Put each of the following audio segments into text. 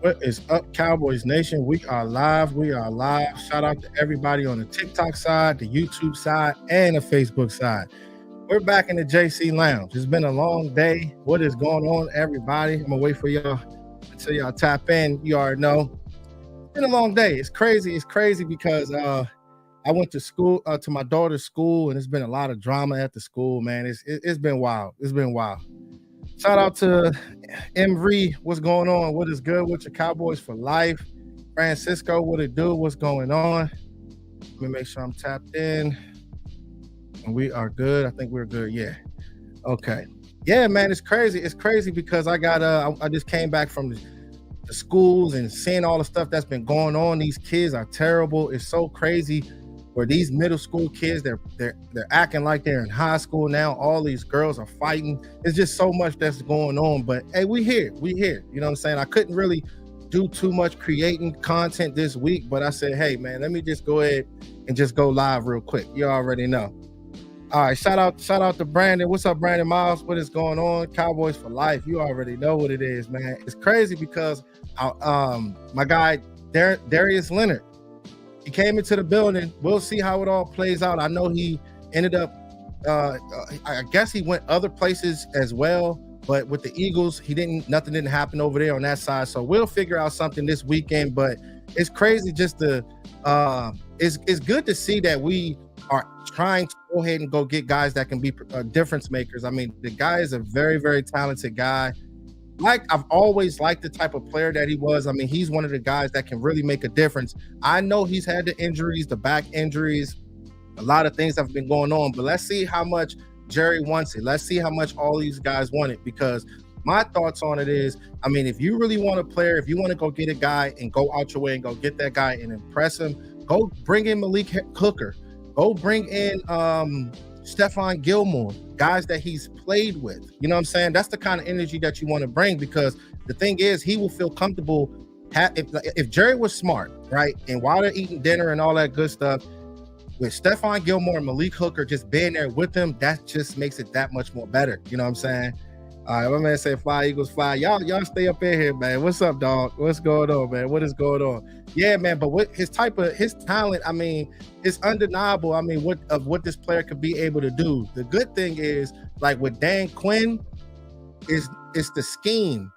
What is up, Cowboys Nation? We are live. We are live. Shout out to everybody on the TikTok side, the YouTube side, and the Facebook side. We're back in the JC Lounge. It's been a long day. What is going on, everybody? I'm gonna wait for y'all until y'all tap in. You already know. It's been a long day. It's crazy. It's crazy because I went to school to my daughter's school, and it's been a lot of drama at the school. Man, it's been wild. It's been wild. Shout out to Emry. What's going on? What is good with your Cowboys for life? Francisco, what it do? What's going on? Let me make sure I'm tapped in. And we are good. I think we're good. Yeah. Okay. Yeah, man, it's crazy. It's crazy because I just came back from the schools and seeing all the stuff that's been going on. These kids are terrible. It's so crazy. Where these middle school kids, they're acting like they're in high school now. All these girls are fighting. It's just so much that's going on. But hey, we here. You know what I'm saying? I couldn't really do too much creating content this week, but I said, hey man, let me just go ahead and just go live real quick. You already know. All right, shout out to Brandon. What's up, Brandon Miles? What is going on? Cowboys for life. You already know what it is, man. It's crazy because my guy Darius Leonard. He came into the building. We'll see how it all plays out. I know he ended up, I guess he went other places as well, but with the Eagles, nothing didn't happen over there on that side. So we'll figure out something this weekend, but it's crazy just it's good to see that we are trying to go ahead and go get guys that can be difference makers. I mean, the guy is a very, very talented guy. Like I've always liked the type of player that he was. I mean, he's one of the guys that can really make a difference. I know he's had the injuries, the back injuries, a lot of things have been going on, but let's see how much Jerry wants it. Let's see how much all these guys want it, because my thoughts on it is, I mean, if you really want a player, if you want to go get a guy and go out your way and go get that guy and impress him, go bring in Malik Hooker. Go bring in Stephon Gilmore, guys that he's played with. You know what I'm saying? That's the kind of energy that you want to bring, because the thing is, he will feel comfortable if Jerry was smart, right? And while they're eating dinner and all that good stuff, with Stephon Gilmore and Malik Hooker just being there with them, that just makes it that much more better. You know what I'm saying? All right, my man said, "Fly Eagles, fly." Y'all stay up in here, man. What's up, dog? What's going on, man? What is going on? Yeah, man. But what his talent, I mean, it's undeniable. I mean, what this player could be able to do. The good thing is, like with Dan Quinn, is the scheme.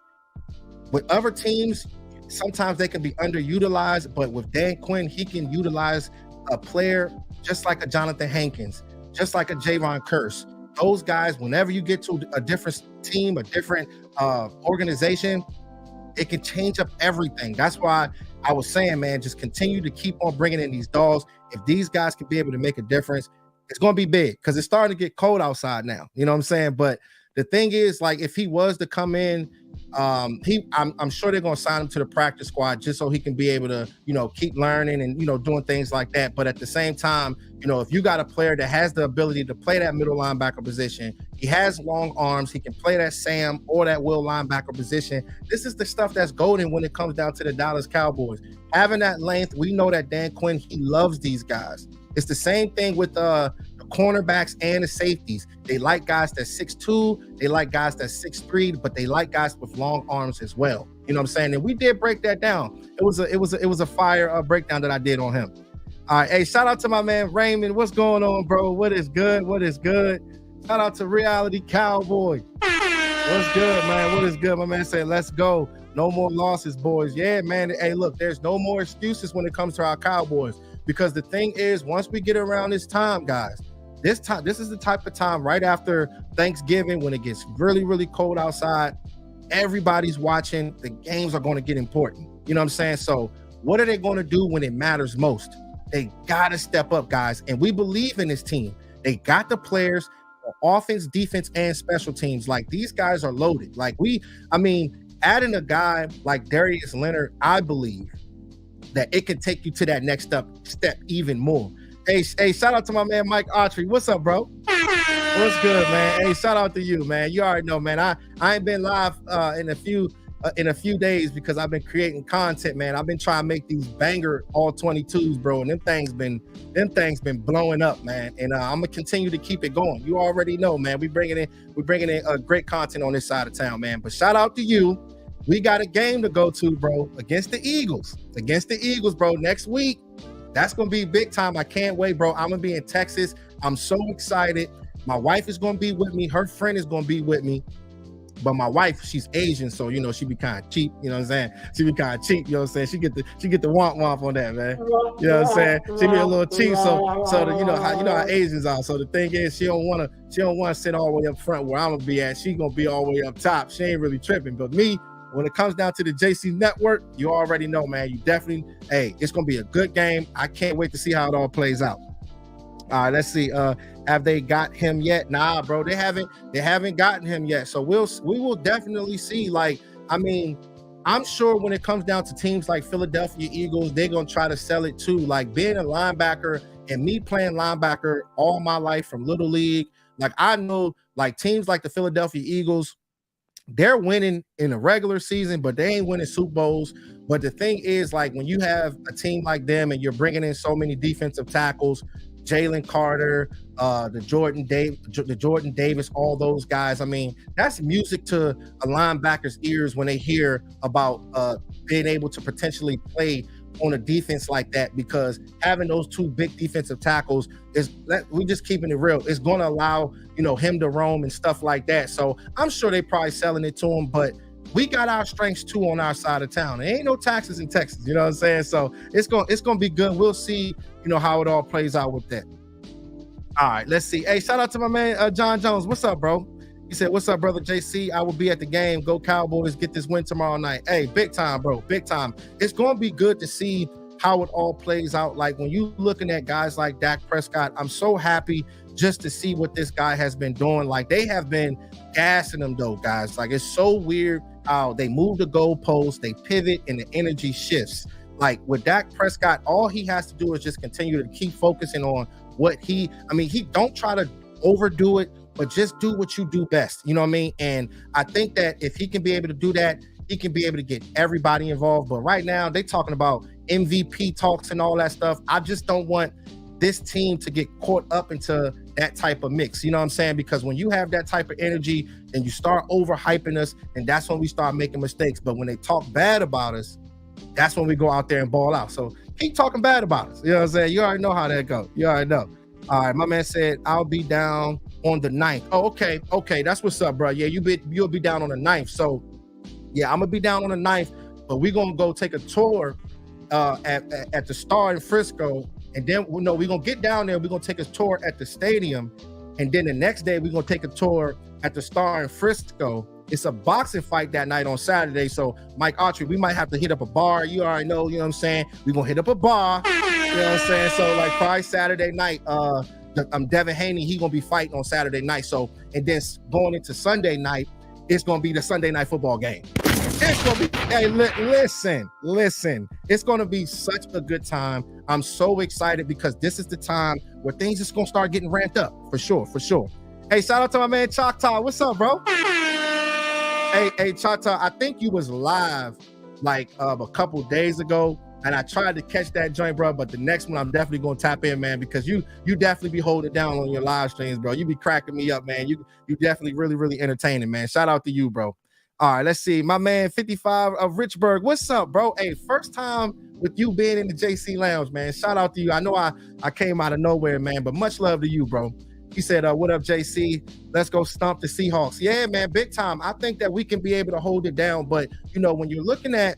With other teams, sometimes they can be underutilized, but with Dan Quinn, he can utilize a player just like a Jonathan Hankins, just like a Javon Curse. Those guys, whenever you get to a different team, a different organization, it can change up everything. That's why I was saying, man, just continue to keep on bringing in these dogs. If these guys can be able to make a difference, it's going to be big, because it's starting to get cold outside now. You know what I'm saying? But the thing is, like, if he was to come in, I'm sure they're going to sign him to the practice squad just so he can be able to, keep learning and, doing things like that. But at the same time, if you got a player that has the ability to play that middle linebacker position, he has long arms, he can play that Sam or that will linebacker position. This is the stuff that's golden when it comes down to the Dallas Cowboys. Having that length, we know that Dan Quinn, he loves these guys. It's the same thing with the cornerbacks and the safeties. They like guys that's 6'2", they like guys that's 6'3", but they like guys with long arms as well. You know what I'm saying? And we did break that down. It was a fire breakdown that I did on him. All right, hey, shout out to my man Raymond. What's going on, bro? What is good? Shout out to Reality Cowboy. What's good, man? What is good? My man said, let's go. No more losses, boys. Yeah, man. Hey, look, there's no more excuses when it comes to our Cowboys, because the thing is, once we get around this time, guys, this is the type of time right after Thanksgiving when it gets really, really cold outside. Everybody's watching. The games are going to get important. You know what I'm saying? So what are they going to do when it matters most? They got to step up, guys. And we believe in this team. They got the players for offense, defense, and special teams. Like, these guys are loaded. Adding a guy like Darius Leonard, I believe that it can take you to that next step even more. Hey, shout out to my man Mike Autry. What's up, bro? What's good, man? Hey, shout out to you, man. You already know, man. I ain't been live in a few days because I've been creating content, man. I've been trying to make these banger all 22s, bro, and them things been blowing up, man. And I'm gonna continue to keep it going. You already know, man. We're bringing in a great content on this side of town, man. But shout out to you. we got a game to go to, bro, against the Eagles. Against the Eagles, bro, next week. That's going to be big time. I can't wait, bro. I'm going to be in Texas. I'm so excited. My wife is going to be with me. Her friend is going to be with me. But my wife, she's Asian, so you know she be kind of cheap. You know what I'm saying? She be kind of cheap. You know what I'm saying? She get the womp on that, man. You know what I'm saying? She be a little cheap, so you know how Asians are. So the thing is, she don't want to sit all the way up front where I'm gonna be at. She gonna be all the way up top. She ain't really tripping. But me, when it comes down to the JC Network, you already know, man. You definitely, it's gonna be a good game. I can't wait to see how it all plays out. All right, let's see. Have they got him yet? Nah, bro, they haven't gotten him yet. So we will definitely see. Like, I mean, I'm sure when it comes down to teams like Philadelphia Eagles, they're gonna try to sell it too. Like being a linebacker and me playing linebacker all my life from Little League, like I know like teams like the Philadelphia Eagles, they're winning in the regular season, but they ain't winning Super Bowls. But the thing is, like when you have a team like them and you're bringing in so many defensive tackles, Jalen Carter, the Jordan Davis, all those guys. I mean, that's music to a linebacker's ears when they hear about being able to potentially play on a defense like that, because having those two big defensive tackles we just keeping it real. It's going to allow, him to roam and stuff like that. So I'm sure they probably selling it to him, but we got our strengths too on our side of town. There ain't no taxes in Texas, you know what I'm saying? So it's gonna be good. We'll see, how it all plays out with that. All right, let's see. Hey, shout out to my man John Jones. What's up, bro? He said, "What's up, brother JC? I will be at the game. Go Cowboys! Get this win tomorrow night." Hey, big time, bro. Big time. It's gonna be good to see how it all plays out. Like when you looking at guys like Dak Prescott, I'm so happy just to see what this guy has been doing. Like they have been gassing him though, guys. Like it's so weird how they move the goalposts, they pivot, and the energy shifts. Like with Dak Prescott, all he has to do is just continue to keep focusing on what he don't try to overdo it, but just do what you do best. You know what I mean? And I think that if he can be able to do that, he can be able to get everybody involved. But right now, they talking about MVP talks and all that stuff. I just don't want this team to get caught up into that type of mix. You know what I'm saying? Because when you have that type of energy and you start overhyping us, and that's when we start making mistakes. But when they talk bad about us, that's when we go out there and ball out. So keep talking bad about us. You know what I'm saying? You already know how that goes. You already know. All right, my man said, I'll be down on the 9th. Oh, okay. Okay, that's what's up, bro. Yeah, you'll be down on the 9th. So, yeah, I'm going to be down on the 9th, but we're going to go take a tour at the Star in Frisco. And then, we're going to get down there. We're going to take a tour at the stadium. And then the next day, we're going to take a tour at the Star in Frisco. It's a boxing fight that night on Saturday. So, Mike Autry, we might have to hit up a bar. You already know, you know what I'm saying? We're going to hit up a bar. You know what I'm saying? So, like, probably Saturday night, Devin Haney, he going to be fighting on Saturday night. So, and then going into Sunday night, it's going to be the Sunday night football game. It's going to be, hey, listen. It's going to be such a good time. I'm so excited because this is the time where things is going to start getting ramped up. For sure. Hey, shout out to my man Choctaw. What's up, bro? Hey, Choctaw, I think you was live like a couple days ago, and I tried to catch that joint, bro, but the next one I'm definitely going to tap in, man, because you definitely be holding it down on your live streams, bro. You be cracking me up, man. You definitely really, really entertaining, man. Shout out to you, bro. All right, let's see. My man 55 of Richburg. What's up, bro? Hey, first time with you being in the JC Lounge, man. Shout out to you. I know I came out of nowhere, man, but much love to you, bro. He said, what up, JC? Let's go stomp the Seahawks. Yeah, man, big time. I think that we can be able to hold it down. But, when you're looking at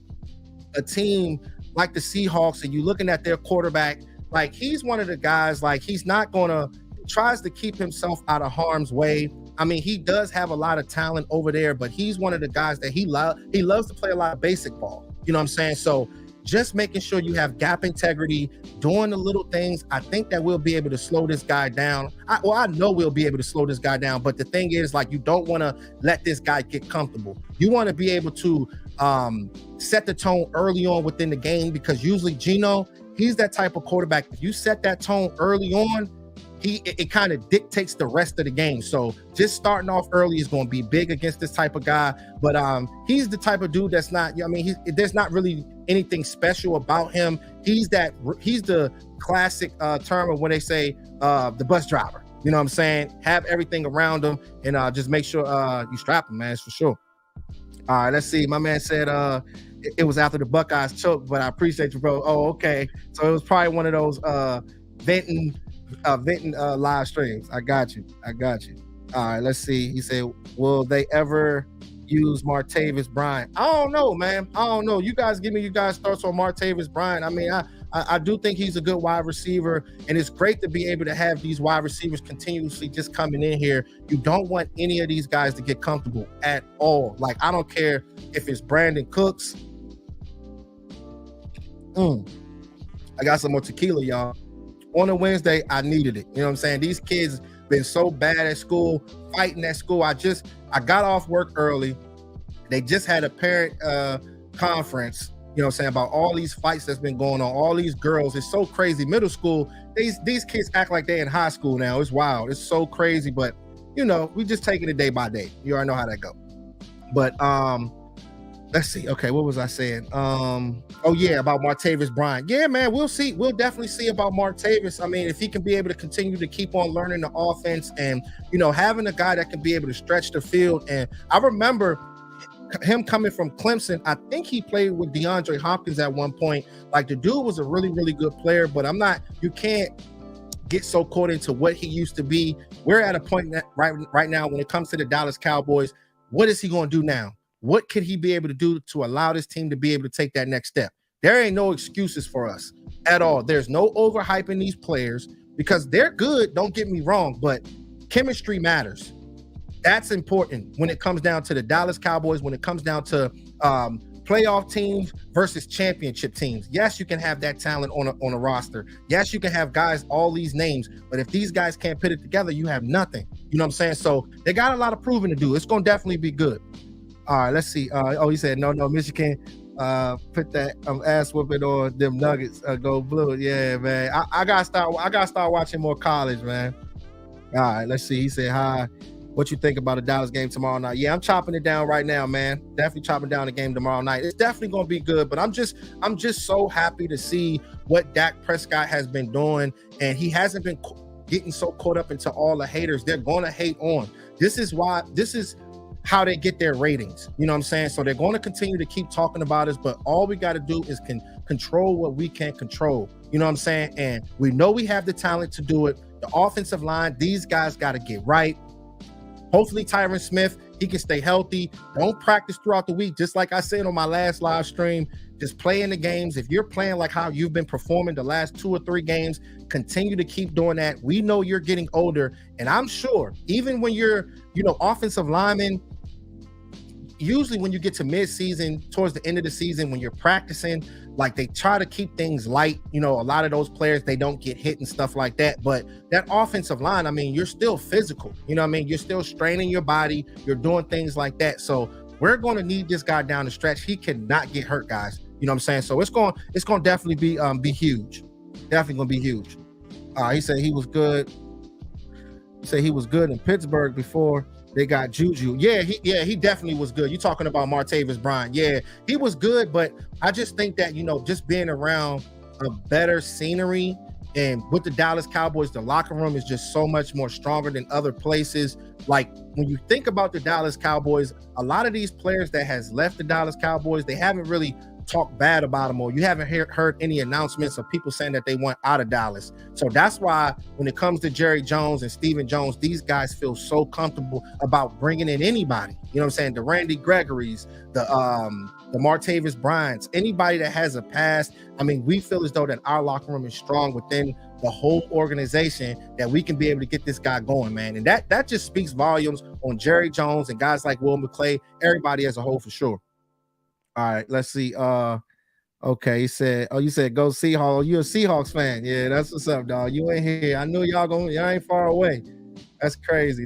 a team like the Seahawks and you're looking at their quarterback, like he's one of the guys, like he's not going to, tries to keep himself out of harm's way. I mean, he does have a lot of talent over there, but he's one of the guys that he loves to play a lot of basic ball. You know what I'm saying? So just making sure you have gap integrity, doing the little things. I think that we'll be able to slow this guy down. I know we'll be able to slow this guy down, but the thing is, like, you don't want to let this guy get comfortable. You want to be able to set the tone early on within the game, because usually Geno, he's that type of quarterback. If you set that tone early on, it kind of dictates the rest of the game. So just starting off early is going to be big against this type of guy. But he's the type of dude that's not, there's not really anything special about him. He's the classic term of when they say the bus driver. You know what I'm saying? Have everything around him and just make sure you strap him, man, for sure. All right, let's see. My man said it was after the Buckeyes choked, but I appreciate you, bro. Oh, okay. So it was probably one of those venting live streams. I got you. I got you. All right, let's see. He said, will they ever use Martavis Bryant? I don't know, man. I don't know. You guys give me you guys thoughts on Martavis Bryant. I mean, I do think he's a good wide receiver, and it's great to be able to have these wide receivers continuously just coming in here. You don't want any of these guys to get comfortable at all. Like, I don't care if it's Brandon Cooks. I got some more tequila, y'all. On a Wednesday, I needed it. You know what I'm saying? These kids been so bad at school, fighting at school. I got off work early. They just had a parent conference, you know what I'm saying, about all these fights that's been going on, all these girls. It's so crazy. Middle school, these kids act like they're in high school now. It's wild. It's so crazy, but you know, we just taking it day by day. You already know how that go. But let's see. Okay, what was I saying? Oh yeah, about Martavis Bryant. Yeah, man, we'll see. We'll definitely see about Martavis. I mean, if he can be able to continue to keep on learning the offense and, you know, having a guy that can be able to stretch the field. And I remember him coming from Clemson. I think he played with DeAndre Hopkins at one point. Like, the dude was a really, really good player, but you can't get so caught into what he used to be. We're at a point that right now when it comes to the Dallas Cowboys, what is he going to do now? What could he be able to do to allow this team to be able to take that next step? There ain't no excuses for us at all. There's no overhyping these players because they're good, don't get me wrong, but chemistry matters. That's important when it comes down to the Dallas Cowboys, when it comes down to playoff teams versus championship teams. Yes, you can have that talent on a roster. Yes, you can have guys, all these names, but if these guys can't put it together, you have nothing. You know what I'm saying? So they got a lot of proving to do. It's going to definitely be good. All right, let's see. He said, no, Michigan, put that ass whooping on them Nuggets, go blue. Yeah, man. I gotta start watching more college, man. All right, let's see. He said, hi. What you think about the Dallas game tomorrow night? Yeah, I'm chopping it down right now, man. Definitely chopping down the game tomorrow night. It's definitely gonna be good, but I'm just so happy to see what Dak Prescott has been doing, and he hasn't been getting so caught up into all the haters. They're gonna hate on. This is how they get their ratings. You know what I'm saying? So they're going to continue to keep talking about us, but all we got to do is control what we can control. You know what I'm saying? And we know we have the talent to do it. The offensive line, these guys got to get right. Hopefully Tyron Smith, he can stay healthy. Don't practice throughout the week. Just like I said on my last live stream, just play in the games. If you're playing like how you've been performing the last 2 or 3 games, continue to keep doing that. We know you're getting older, and I'm sure even when you're, offensive lineman, usually when you get to mid-season, towards the end of the season, when you're practicing, like, they try to keep things light. A lot of those players, they don't get hit and stuff like that. But that offensive line, I mean, you're still physical. You're still straining your body. You're doing things like that. So we're going to need this guy down the stretch. He cannot get hurt, guys. You know what I'm saying? So it's going to definitely be huge. Definitely going to be huge. He said he was good. He said he was good in Pittsburgh before they got Juju. Yeah, he definitely was good. You're talking about Martavis Bryant. Yeah, he was good, but I just think that, just being around a better scenery, and with the Dallas Cowboys, the locker room is just so much more stronger than other places. Like, when you think about the Dallas Cowboys, a lot of these players that has left the Dallas Cowboys, they haven't really talk bad about them, or you haven't heard any announcements of people saying that they want out of Dallas. So that's why when it comes to Jerry Jones and Stephen Jones, these guys feel so comfortable about bringing in anybody. You know what I'm saying? The Randy Gregory's, the Martavis Bryant's, anybody that has a past. I mean, we feel as though that our locker room is strong within the whole organization, that we can be able to get this guy going, man. And that just speaks volumes on Jerry Jones and guys like Will McClay, everybody as a whole, for sure. All right, let's see. Okay, you said go Seahawks. You a Seahawks fan? Yeah, that's what's up, dog. You ain't here. I knew y'all ain't far away. That's crazy.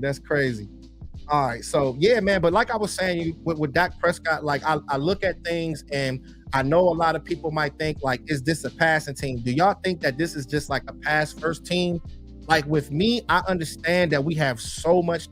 All right, so yeah, man. But like I was saying, with Dak Prescott, like I look at things, and I know a lot of people might think, like, is this a passing team? Do y'all think that this is just like a pass first team? Like, with me, I understand that we have so much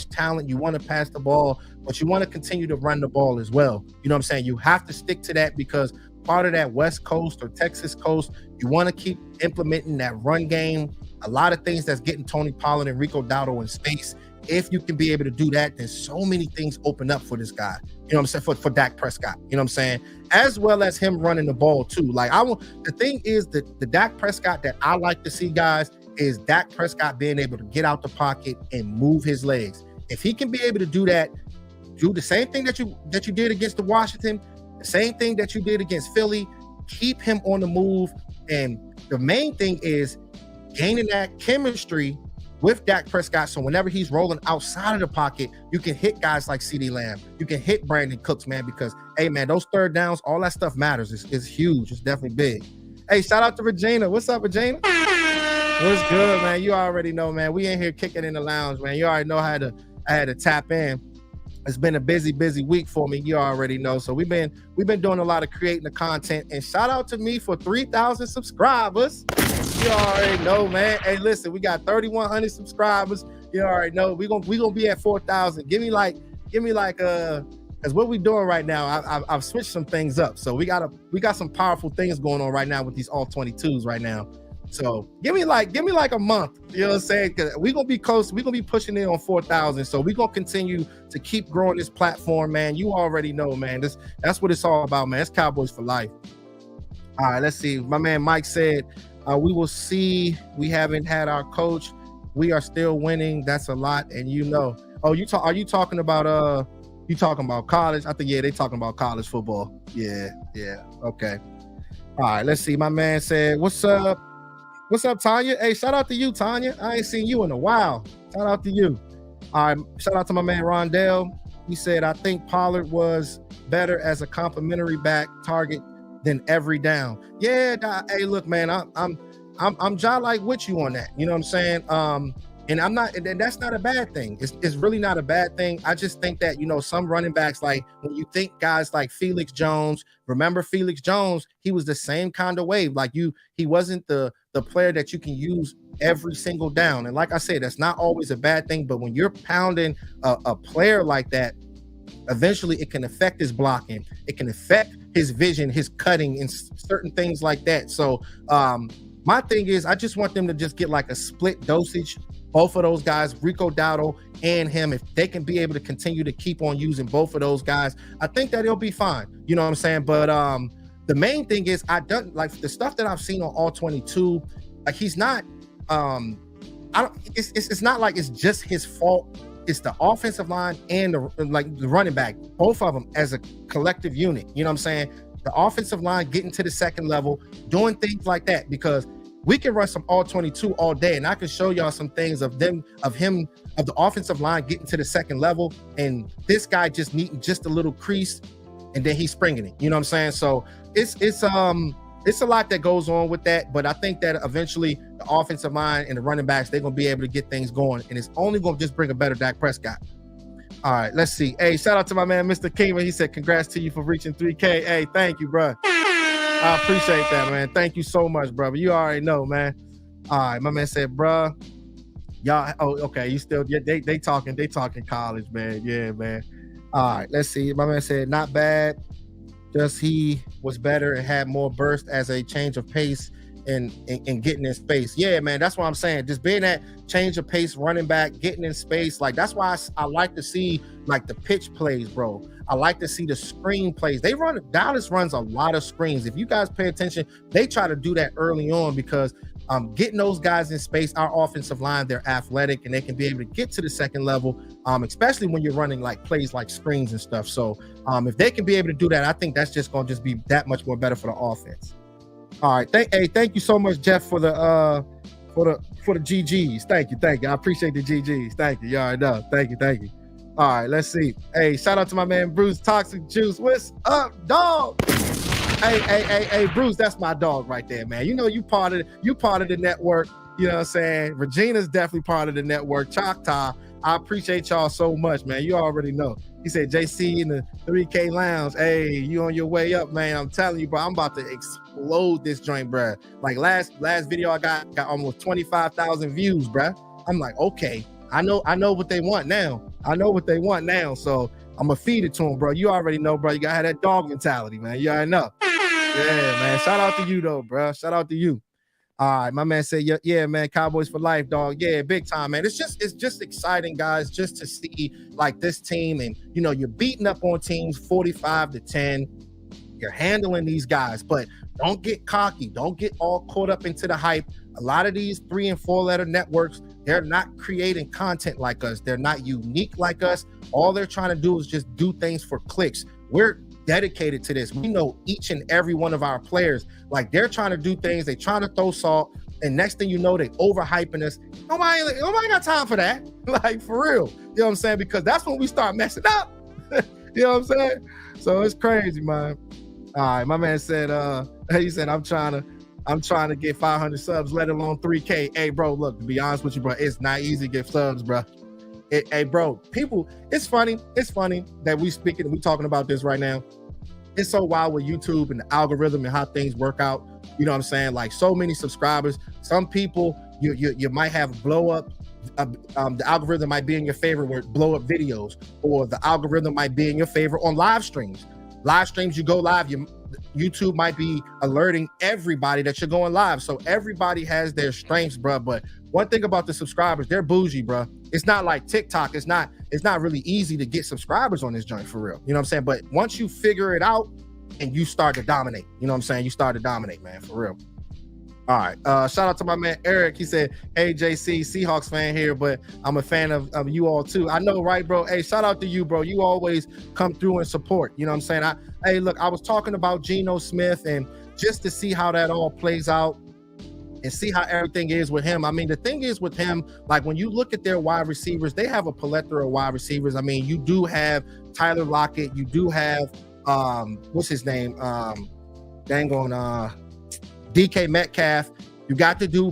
talent. You want to pass the ball, but you want to continue to run the ball as well. You know what I'm saying? You have to stick to that, because part of that West Coast or Texas coast, you want to keep implementing that run game. A lot of things that's getting Tony Pollard and Rico Dowdle in space. if you can be able to do that, then so many things open up for this guy. You know what I'm saying? For Dak Prescott. You know what I'm saying? As well as him running the ball too. Like the thing is that the Dak Prescott that I like to see, guys, is Dak Prescott being able to get out the pocket and move his legs. If he can be able to do that, do the same thing that you did against the Washington, the same thing that you did against Philly, keep him on the move. And the main thing is gaining that chemistry with Dak Prescott, so whenever he's rolling outside of the pocket, you can hit guys like CeeDee Lamb. You can hit Brandon Cooks, man, because, hey, man, those third downs, all that stuff matters. It's huge. It's definitely big. Hey, shout out to Regina. What's up, Regina? What's good, man? You already know, man. We in here kicking in the lounge, man. You already know I had to tap in. It's been a busy week for me. You already know. So we've been doing a lot of creating the content. And shout out to me for 3,000 subscribers. You already know, man. Hey, listen, we got 3,100 subscribers. You already know. We gonna be at 4,000. Give me like because what we doing right now, I've switched some things up. So we got some powerful things going on right now with these all 22s right now. So give me like a month, you know what I'm saying? Because we're gonna be close, we're gonna be pushing in on 4,000. So we're gonna continue to keep growing this platform, man. You already know, man. That's what it's all about, man. It's Cowboys for life. All right, let's see. My man Mike said, we will see. We haven't had our coach. We are still winning. That's a lot, and you know. Oh, are you talking about college? I think they talking about college football. Yeah. Okay. All right, let's see. My man said, what's up? What's up, Tanya? Hey, shout out to you, Tanya. I ain't seen you in a while. Shout out to you. All right, shout out to my man Rondell. He said, I think Pollard was better as a complimentary back target than every down. Yeah, hey, look, man, I'm just like with you on that. You know what I'm saying? And I'm not, and that's not a bad thing. It's really not a bad thing. I just think that, you know, some running backs, like when you think guys like Felix Jones, remember Felix Jones, he was the same kind of way. Like he wasn't the player that you can use every single down. And like I said, that's not always a bad thing, but when you're pounding a player like that, eventually it can affect his blocking. It can affect his vision, his cutting, and certain things like that. So my thing is, I just want them to just get like a split dosage. Both of those guys, Rico Dowdle and him, if they can be able to continue to keep on using both of those guys, I think that it'll be fine. You know what I'm saying? But the main thing is, I don't like the stuff that I've seen on all 22. Like he's not, it's not like it's just his fault. It's the offensive line and the running back, both of them as a collective unit. You know what I'm saying? The offensive line getting to the second level, doing things like that, because we can run some all 22 all day, and I can show y'all some things of the offensive line getting to the second level, and this guy just needing just a little crease, and then he's springing it. You know what I'm saying? So it's a lot that goes on with that, but I think that eventually the offensive line and the running backs, they're gonna be able to get things going, and it's only gonna just bring a better Dak Prescott. All right, let's see. Hey, shout out to my man, Mr. Kingman. He said, congrats to you for reaching 3K. Hey, thank you, bro. I appreciate that, man. Thank you so much, brother. You already know, man. All right, my man said, bro, y'all. Oh, okay. You still? Yeah, they talking college, man. Yeah, man. All right, let's see. My man said, not bad. Just he was better and had more burst as a change of pace and getting in space. Yeah, man. That's what I'm saying. Just being that change of pace, running back, getting in space. Like that's why I like to see like the pitch plays, bro. I like to see the screen plays. Dallas runs a lot of screens. If you guys pay attention, they try to do that early on because getting those guys in space, our offensive line, they're athletic and they can be able to get to the second level, especially when you're running like plays like screens and stuff. So if they can be able to do that, I think that's just going to just be that much more better for the offense. All right. Thank you so much, Jeff, for the GGs. Thank you. I appreciate the GGs. Thank you. You already know. Thank you. All right, let's see. Hey, shout out to my man Bruce, Toxic Juice. What's up, dog? Hey, Bruce, that's my dog right there, man. You know you part of the network. You know what I'm saying? Regina's definitely part of the network. Choctaw, I appreciate y'all so much, man. You already know. He said, JC in the 3K lounge. Hey, you on your way up, man. I'm telling you, bro, I'm about to explode this joint, bro. Like last video I got almost 25,000 views, bro. I'm like, okay, I know what they want now. So I'm gonna feed it to them, bro. You already know, bro. You gotta have that dog mentality, man. You already know. Yeah, man. Shout out to you though, bro. Shout out to you. All right, my man said, yeah, man, Cowboys for life, dog. Yeah, big time, man. It's just exciting, guys, just to see like this team, and you're beating up on teams 45-10. You're handling these guys, but don't get cocky. Don't get all caught up into the hype. A lot of these 3 and 4 letter networks, they're not creating content like us. They're not unique like us. All they're trying to do is just do things for clicks. We're dedicated to this. We know each and every one of our players. Like, they're trying to do things. They're trying to throw salt. And next thing you know, they overhyping us. Nobody got time for that. Like, for real. You know what I'm saying? Because that's when we start messing up. You know what I'm saying? So it's crazy, man. All right, my man said, he said, I'm trying to get 500 subs, let alone 3K. Hey, bro, look, to be honest with you, bro, it's not easy to get subs, bro. Hey, bro, people, it's funny that we talking about this right now. It's so wild with YouTube and the algorithm and how things work out. You know what I'm saying? Like, so many subscribers. Some people, you might have blow up. The algorithm might be in your favor with blow up videos, or the algorithm might be in your favor on live streams. Live streams, you go live, YouTube might be alerting everybody that you're going live. So everybody has their strengths, bro. But one thing about the subscribers, they're bougie, bro. It's not like TikTok. It's not really easy to get subscribers on this joint, for real. You know what I'm saying? But once you figure it out and you start to dominate, you know what I'm saying? You start to dominate, man, for real. All right. Shout out to my man Eric. He said, hey, JC, Seahawks fan here, but I'm a fan of you all too. I know, right, bro? Hey, shout out to you, bro. You always come through and support. You know what I'm saying? Hey, look, I was talking about Geno Smith, and just to see how that all plays out and see how everything is with him. I mean, the thing is with him, like, when you look at their wide receivers, they have a plethora of wide receivers. I mean, you do have Tyler Lockett. You do have, what's his name? DK Metcalf. You got to do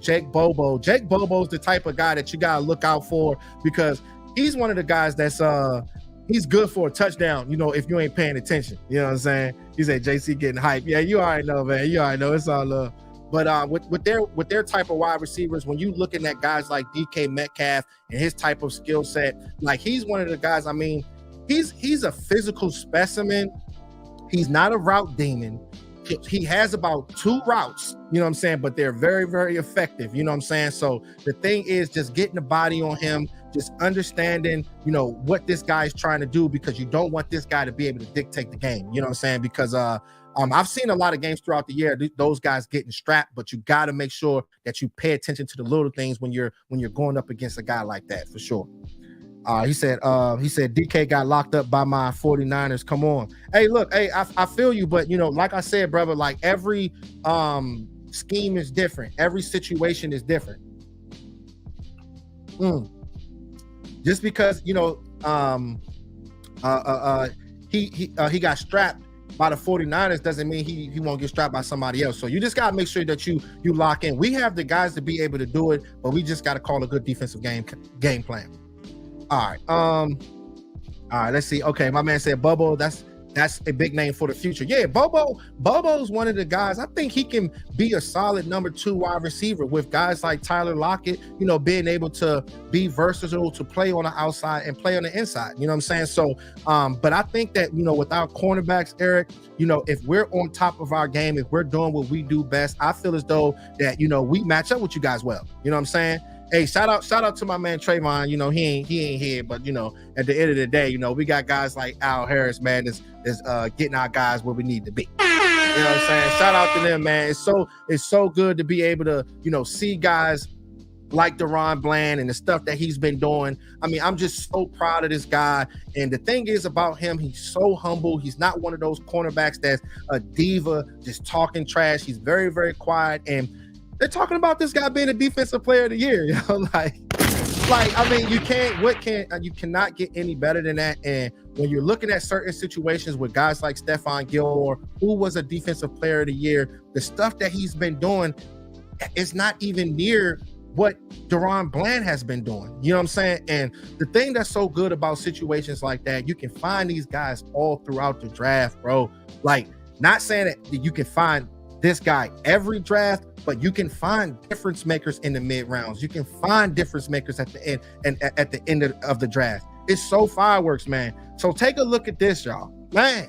Jake Bobo. Jake Bobo's the type of guy that you got to look out for, because he's one of the guys that's he's good for a touchdown, if you ain't paying attention. You know what I'm saying? You say JC getting hype. Yeah, you already know, man. You already know. It's all love. But with their type of wide receivers, when you looking at guys like DK Metcalf and his type of skill set, like, he's one of the guys, I mean, he's a physical specimen. He's not a route demon. He has about 2 routes, you know what I'm saying? But they're very, very effective, you know what I'm saying? So the thing is just getting the body on him, just understanding, what this guy's trying to do, because you don't want this guy to be able to dictate the game, you know what I'm saying? Because I've seen a lot of games throughout the year, those guys getting strapped, but you got to make sure that you pay attention to the little things when you're going up against a guy like that, for sure. He said DK got locked up by my 49ers. Come on. Hey, look, I feel you, but like I said, brother, like, every scheme is different. Every situation is different. Just because he got strapped by the 49ers doesn't mean he won't get strapped by somebody else. So you just got to make sure that you lock in. We have the guys to be able to do it, but we just got to call a good defensive game plan. All right, let's see. Okay, my man said Bobo, that's a big name for the future. Yeah, Bobo's one of the guys. I think he can be a solid number 2 wide receiver with guys like Tyler Lockett, being able to be versatile, to play on the outside and play on the inside. You know what I'm saying? So, but I think that, with our cornerbacks, Eric, if we're on top of our game, if we're doing what we do best, I feel as though that, we match up with you guys well. You know what I'm saying? Hey, shout out to my man Trayvon. He ain't here, but at the end of the day, we got guys like Al Harris, man, that's getting our guys where we need to be. You know what I'm saying? Shout out to them, man. It's so good to be able to, see guys like Deron Bland and the stuff that he's been doing. I mean, I'm just so proud of this guy. And the thing is about him, he's so humble. He's not one of those cornerbacks that's a diva, just talking trash. He's very, very quiet. And they're talking about this guy being a defensive player of the year. Like, I mean, you cannot get any better than that. And when you're looking at certain situations with guys like Stephon Gilmore, who was a defensive player of the year, the stuff that he's been doing is not even near what Deron Bland has been doing. You know what I'm saying? And the thing that's so good about situations like that, you can find these guys all throughout the draft, bro. Like, not saying that you can find this guy every draft, but you can find difference makers in the mid rounds. You can find difference makers at the end and at the end of the draft. It's so fireworks, man. So take a look at this, y'all. Man,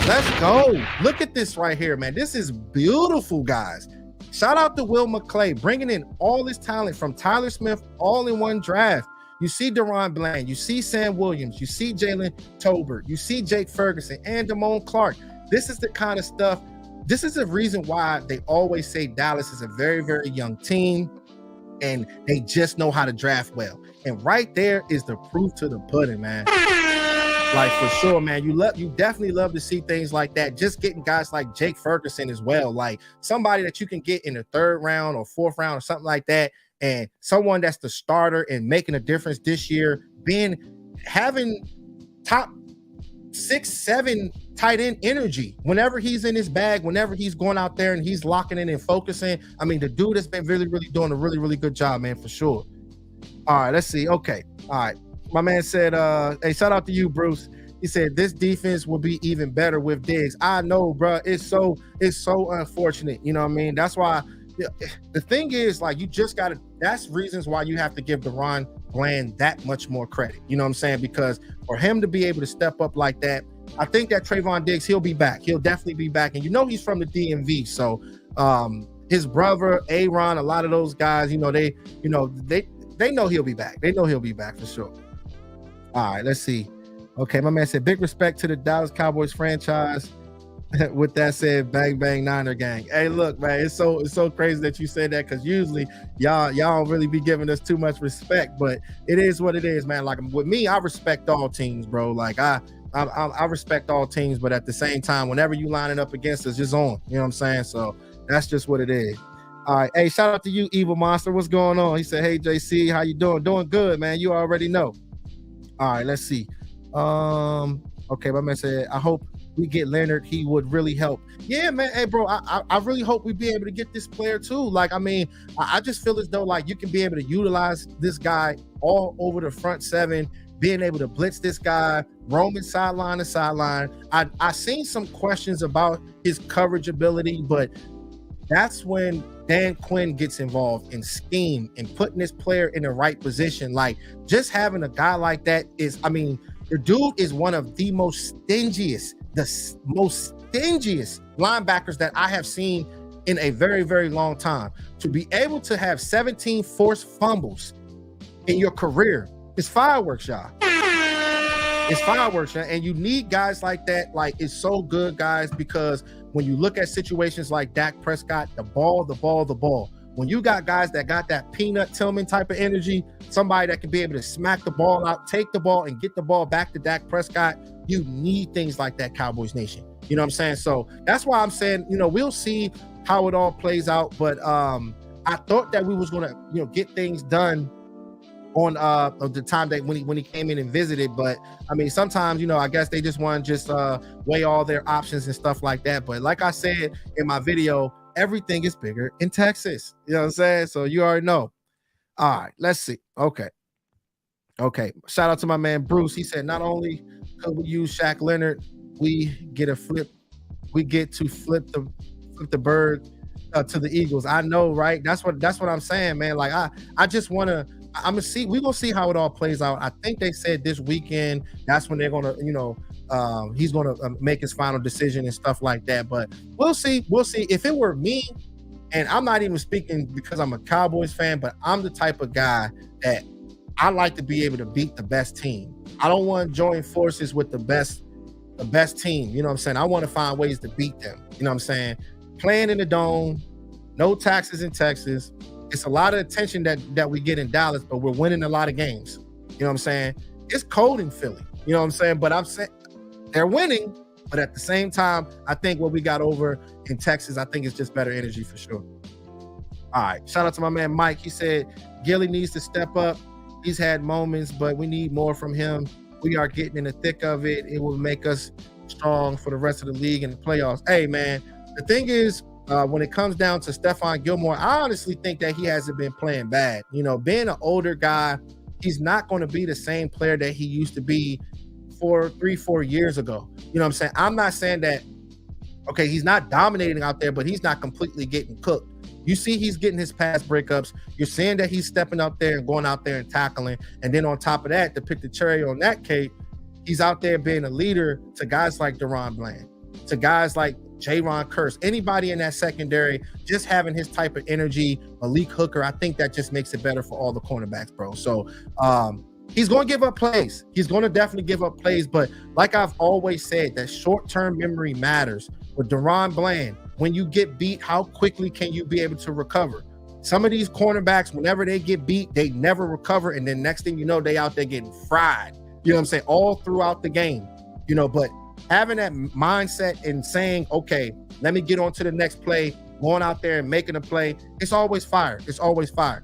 let's go. Look at this right here, man. This is beautiful, guys. Shout out to Will McClay, bringing in all his talent from Tyler Smith all in one draft. You see Deron Bland, you see Sam Williams, you see Jalen Tolbert, you see Jake Ferguson and Damone Clark. This is the kind of stuff. This is the reason why they always say Dallas is a very, very young team and they just know how to draft well. And right there is the proof to the pudding, man. Like, for sure, man. You definitely love to see things like that. Just getting guys like Jake Ferguson as well, like somebody that you can get in the 3rd round or 4th round or something like that, and someone that's the starter and making a difference this year, having top 6, 7 tight end energy whenever he's in his bag, whenever he's going out there and he's locking in and focusing. I mean, the dude has been really, really doing a really, really good job, man, for sure. All right, let's see. Okay, all right. My man said, hey, shout out to you, Bruce. He said, this defense will be even better with Diggs. I know, bro. It's so unfortunate. You know what I mean? That's why the thing is, like, you just got to, that's reasons why you have to give Deron Bland that much more credit. You know what I'm saying? Because for him to be able to step up like that, I think that Trayvon Diggs, he'll be back. He'll definitely be back. And you know he's from the DMV. So his brother, Aaron, a lot of those guys, they know he'll be back. They know he'll be back for sure. All right, let's see. Okay, my man said, big respect to the Dallas Cowboys franchise. With that said, bang, bang, Niner gang. Hey, look, man, it's so crazy that you said that, because usually y'all don't really be giving us too much respect, but it is what it is, man. Like, with me, I respect all teams, bro. Like, I respect all teams, but at the same time, whenever you lining up against us, just on. You know what I'm saying? So that's just what it is. All right, hey, shout out to you, Evil Monster. What's going on? He said, hey, JC, how you doing? Doing good, man. You already know. All right, let's see. Okay, my man said, I hope we get Leonard. He would really help. Yeah, man. Hey, bro, I really hope we be able to get this player too. Like, I mean, I just feel as though, like, you can be able to utilize this guy all over the front 7, being able to blitz this guy, roaming sideline to sideline. I seen some questions about his coverage ability, but that's when Dan Quinn gets involved in scheme and putting this player in the right position. Like, just having a guy like that is, I mean, the dude is one of the most stingiest linebackers that I have seen in a very, very long time. To be able to have 17 forced fumbles in your career is fireworks, y'all. It's fireworks, y'all. And you need guys like that. Like, it's so good, guys, because when you look at situations like Dak Prescott, the ball. When you got guys that got that Peanut Tillman type of energy, somebody that can be able to smack the ball out, take the ball, and get the ball back to Dak Prescott, you need things like that, Cowboys Nation. You know what I'm saying? So that's why I'm saying, we'll see how it all plays out. But I thought that we was going to, get things done on the time that when he came in and visited. But I mean, sometimes, I guess they just want to just weigh all their options and stuff like that. But like I said in my video, everything is bigger in Texas. You know what I'm saying? So you already know. All right, let's see. Okay. Shout out to my man Bruce. He said, not only could we use Shaq Leonard, we get to flip the bird to the Eagles. I know, right? That's what I'm saying, man. Like, I just want to, I'm gonna see. We're gonna see how it all plays out. I think they said this weekend that's when they're gonna, he's gonna make his final decision and stuff like that. But we'll see. If it were me, and I'm not even speaking because I'm a Cowboys fan, but I'm the type of guy that I like to be able to beat the best team. I don't want to join forces with the best team. You know what I'm saying? I want to find ways to beat them. You know what I'm saying? Playing in the dome, no taxes in Texas. It's a lot of attention that we get in Dallas, but we're winning a lot of games. You know what I'm saying? It's cold in Philly. You know what I'm saying? But I'm saying they're winning, but at the same time, I think what we got over in Texas, I think it's just better energy for sure. All right. Shout out to my man Mike. He said Gilly needs to step up. He's had moments, but we need more from him. We are getting in the thick of it. It will make us strong for the rest of the league and the playoffs. Hey, man, the thing is, when it comes down to Stephon Gilmore, I honestly think that he hasn't been playing bad. Being an older guy, he's not going to be the same player that he used to be 3-4 years ago. You know what I'm saying? I'm not saying that, okay, he's not dominating out there, but he's not completely getting cooked. You see he's getting his pass breakups. You're seeing that he's stepping up there and going out there and tackling. And then on top of that, to pick the cherry on that cake, he's out there being a leader to guys like Deron Bland. to guys like Jaron Curse, anybody in that secondary, just having his type of energy, Malik Hooker, I think that just makes it better for all the cornerbacks, bro. So he's going to give up plays. He's going to definitely give up plays. But like I've always said, that short-term memory matters. With DaRon Bland, when you get beat, how quickly can you be able to recover? Some of these cornerbacks, whenever they get beat, they never recover. And then next thing you know, they out there getting fried. You know what I'm saying? All throughout the game, you know, but having that mindset and saying, okay, let me get on to the next play, going out there and making a play, it's always fire. It's always fire.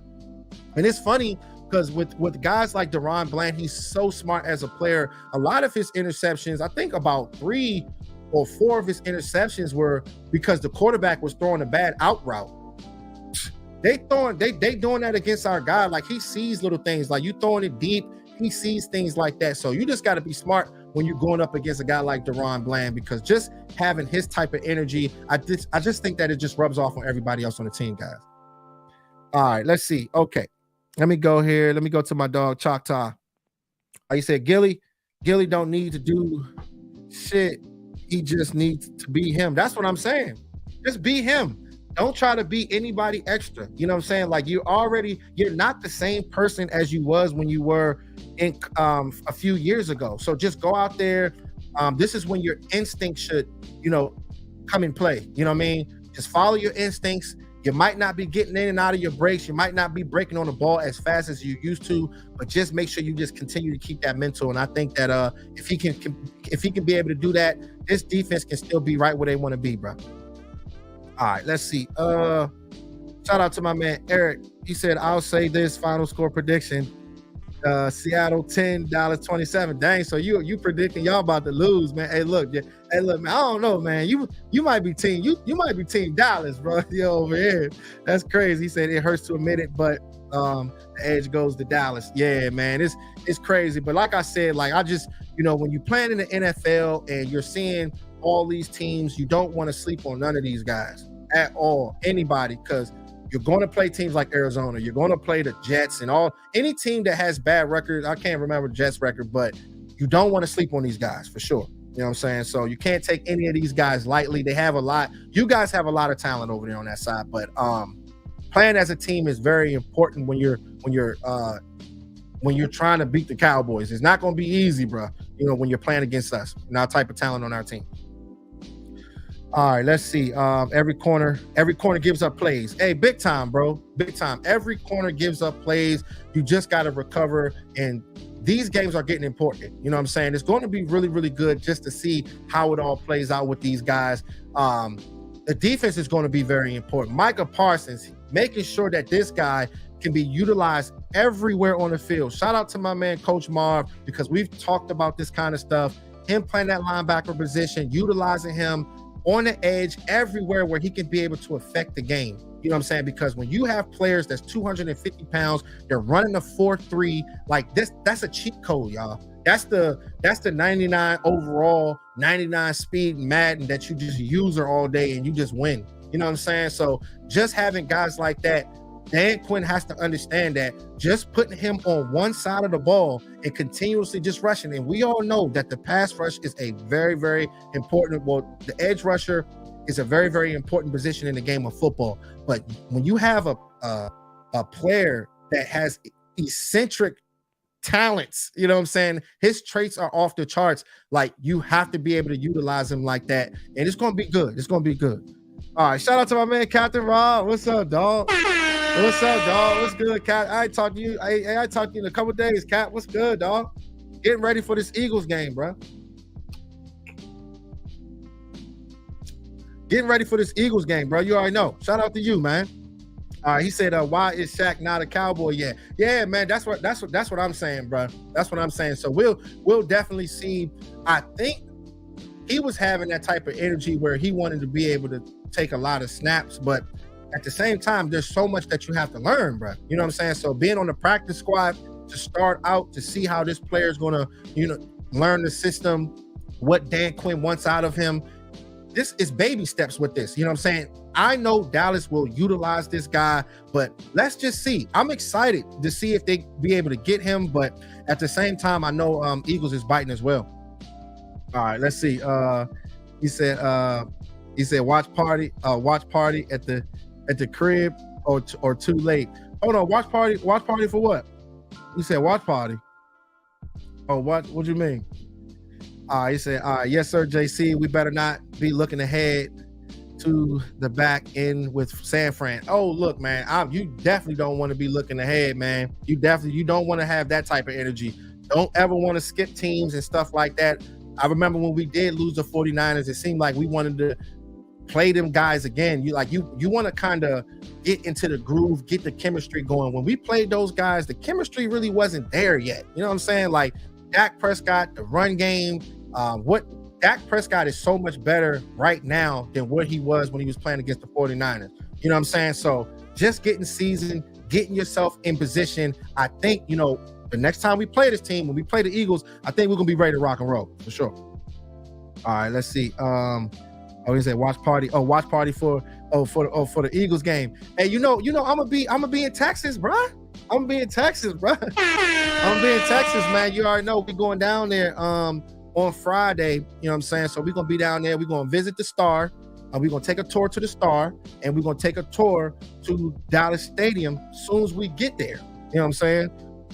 And it's funny because with guys like DaRon Bland, he's so smart as a player. A lot of his interceptions, I think about 3 or 4 of his interceptions were because the quarterback was throwing a bad out route. They doing that against our guy. Like, he sees little things, like you throwing it deep, he sees things like that. So you just got to be smart when you're going up against a guy like DaRon Bland, because just having his type of energy, I just think that it just rubs off on everybody else on the team, guys. All right, let's see. Okay, let me go here. Let me go to my dog Choctaw. He said Gilly don't need to do shit. He just needs to be him. That's what I'm saying. Just be him. Don't try to be anybody extra. You know what I'm saying? Like, you're not the same person as you was when you were in a few years ago. So just go out there. This is when your instinct should, come in play. You know what I mean? Just follow your instincts. You might not be getting in and out of your breaks. You might not be breaking on the ball as fast as you used to, but just make sure you just continue to keep that mental. And I think that if he can be able to do that, this defense can still be right where they want to be, bro. All right, let's see. Shout out to my man Eric. He said, I'll say this final score prediction. Seattle 10, Dallas 27. Dang, so you predicting y'all about to lose, man. Hey, look, man, I don't know, man. You might be team Dallas, bro. You over here. That's crazy. He said it hurts to admit it, but the edge goes to Dallas. Yeah, man. It's crazy. But like I said, like, I just, when you're playing in the NFL and you're seeing all these teams, you don't want to sleep on none of these guys at all, anybody, because you're going to play teams like Arizona. You're going to play the Jets and any team that has bad records. I can't remember the Jets record, but you don't want to sleep on these guys for sure. You know what I'm saying? So you can't take any of these guys lightly. They have a lot. You guys have a lot of talent over there on that side, but playing as a team is very important when you're trying to beat the Cowboys. It's not going to be easy, bro. When you're playing against us and our type of talent on our team. All right, let's see. Every corner gives up plays. Hey, big time, bro. Big time. Every corner gives up plays. You just got to recover. And these games are getting important. You know what I'm saying? It's going to be really, really good just to see how it all plays out with these guys. The defense is going to be very important. Micah Parsons, making sure that this guy can be utilized everywhere on the field. Shout out to my man, Coach Marv, because we've talked about this kind of stuff. Him playing that linebacker position, utilizing him on the edge everywhere where he can be able to affect the game. You know what I'm saying? Because when you have players that's 250 pounds, they're running a 4-3, like this, that's a cheat code, y'all. That's the 99 overall, 99 speed Madden that you just use her all day and you just win. You know what I'm saying? So just having guys like that, Dan Quinn has to understand that just putting him on one side of the ball and continuously just rushing. And we all know that the pass rush is a very, very important. Well, the edge rusher is a very, very important position in the game of football. But when you have a player that has eccentric talents, you know what I'm saying? His traits are off the charts. Like, you have to be able to utilize him like that. And it's going to be good. It's going to be good. All right. Shout out to my man, Captain Rob. What's up, dog? What's up, dog? What's good, Cap? I talked to you. I talked to you in a couple of days, Cap. What's good, dog? Getting ready for this Eagles game, bro. Getting ready for this Eagles game, bro. You already know. Shout out to you, man. All right, he said, "Why is Shaq not a Cowboy yet?" Yeah, man. That's what I'm saying, bro. That's what I'm saying. So we'll definitely see. I think he was having that type of energy where he wanted to be able to take a lot of snaps, but at the same time, there's so much that you have to learn, bro. You know what I'm saying? So being on the practice squad to start out, to see how this player is going to, learn the system, what Dan Quinn wants out of him. This is baby steps with this. You know what I'm saying? I know Dallas will utilize this guy, but let's just see. I'm excited to see if they be able to get him, but at the same time, I know Eagles is biting as well. All right, let's see. He said watch party at the crib or too late. Hold on, watch party for what? You said watch party. Oh, what do you mean? He said, yes, sir, JC. We better not be looking ahead to the back end with San Fran. Oh, look, man, you definitely don't want to be looking ahead, man. You don't want to have that type of energy. Don't ever want to skip teams and stuff like that. I remember when we did lose the 49ers, it seemed like we wanted to play them guys again. You want to kind of get into the groove, get the chemistry going. When we played those guys, the chemistry really wasn't there yet. You know what I'm saying? Like Dak Prescott, the run game, Dak Prescott is so much better right now than what he was when he was playing against the 49ers. You know what I'm saying? So just getting seasoned, getting yourself in position. I think, the next time we play this team, when we play the Eagles, I think we're going to be ready to rock and roll for sure. All right, let's see. He said watch party. Oh, watch party for the Eagles game. Hey, I'm gonna be in Texas, bro. I'm gonna be in Texas, man. You already know we going down there on Friday. You know what I'm saying? So we're gonna be down there. We're gonna visit the Star. We're gonna take a tour to the Star, and we're gonna take a tour to Dallas Stadium as soon as we get there. You know what I'm saying?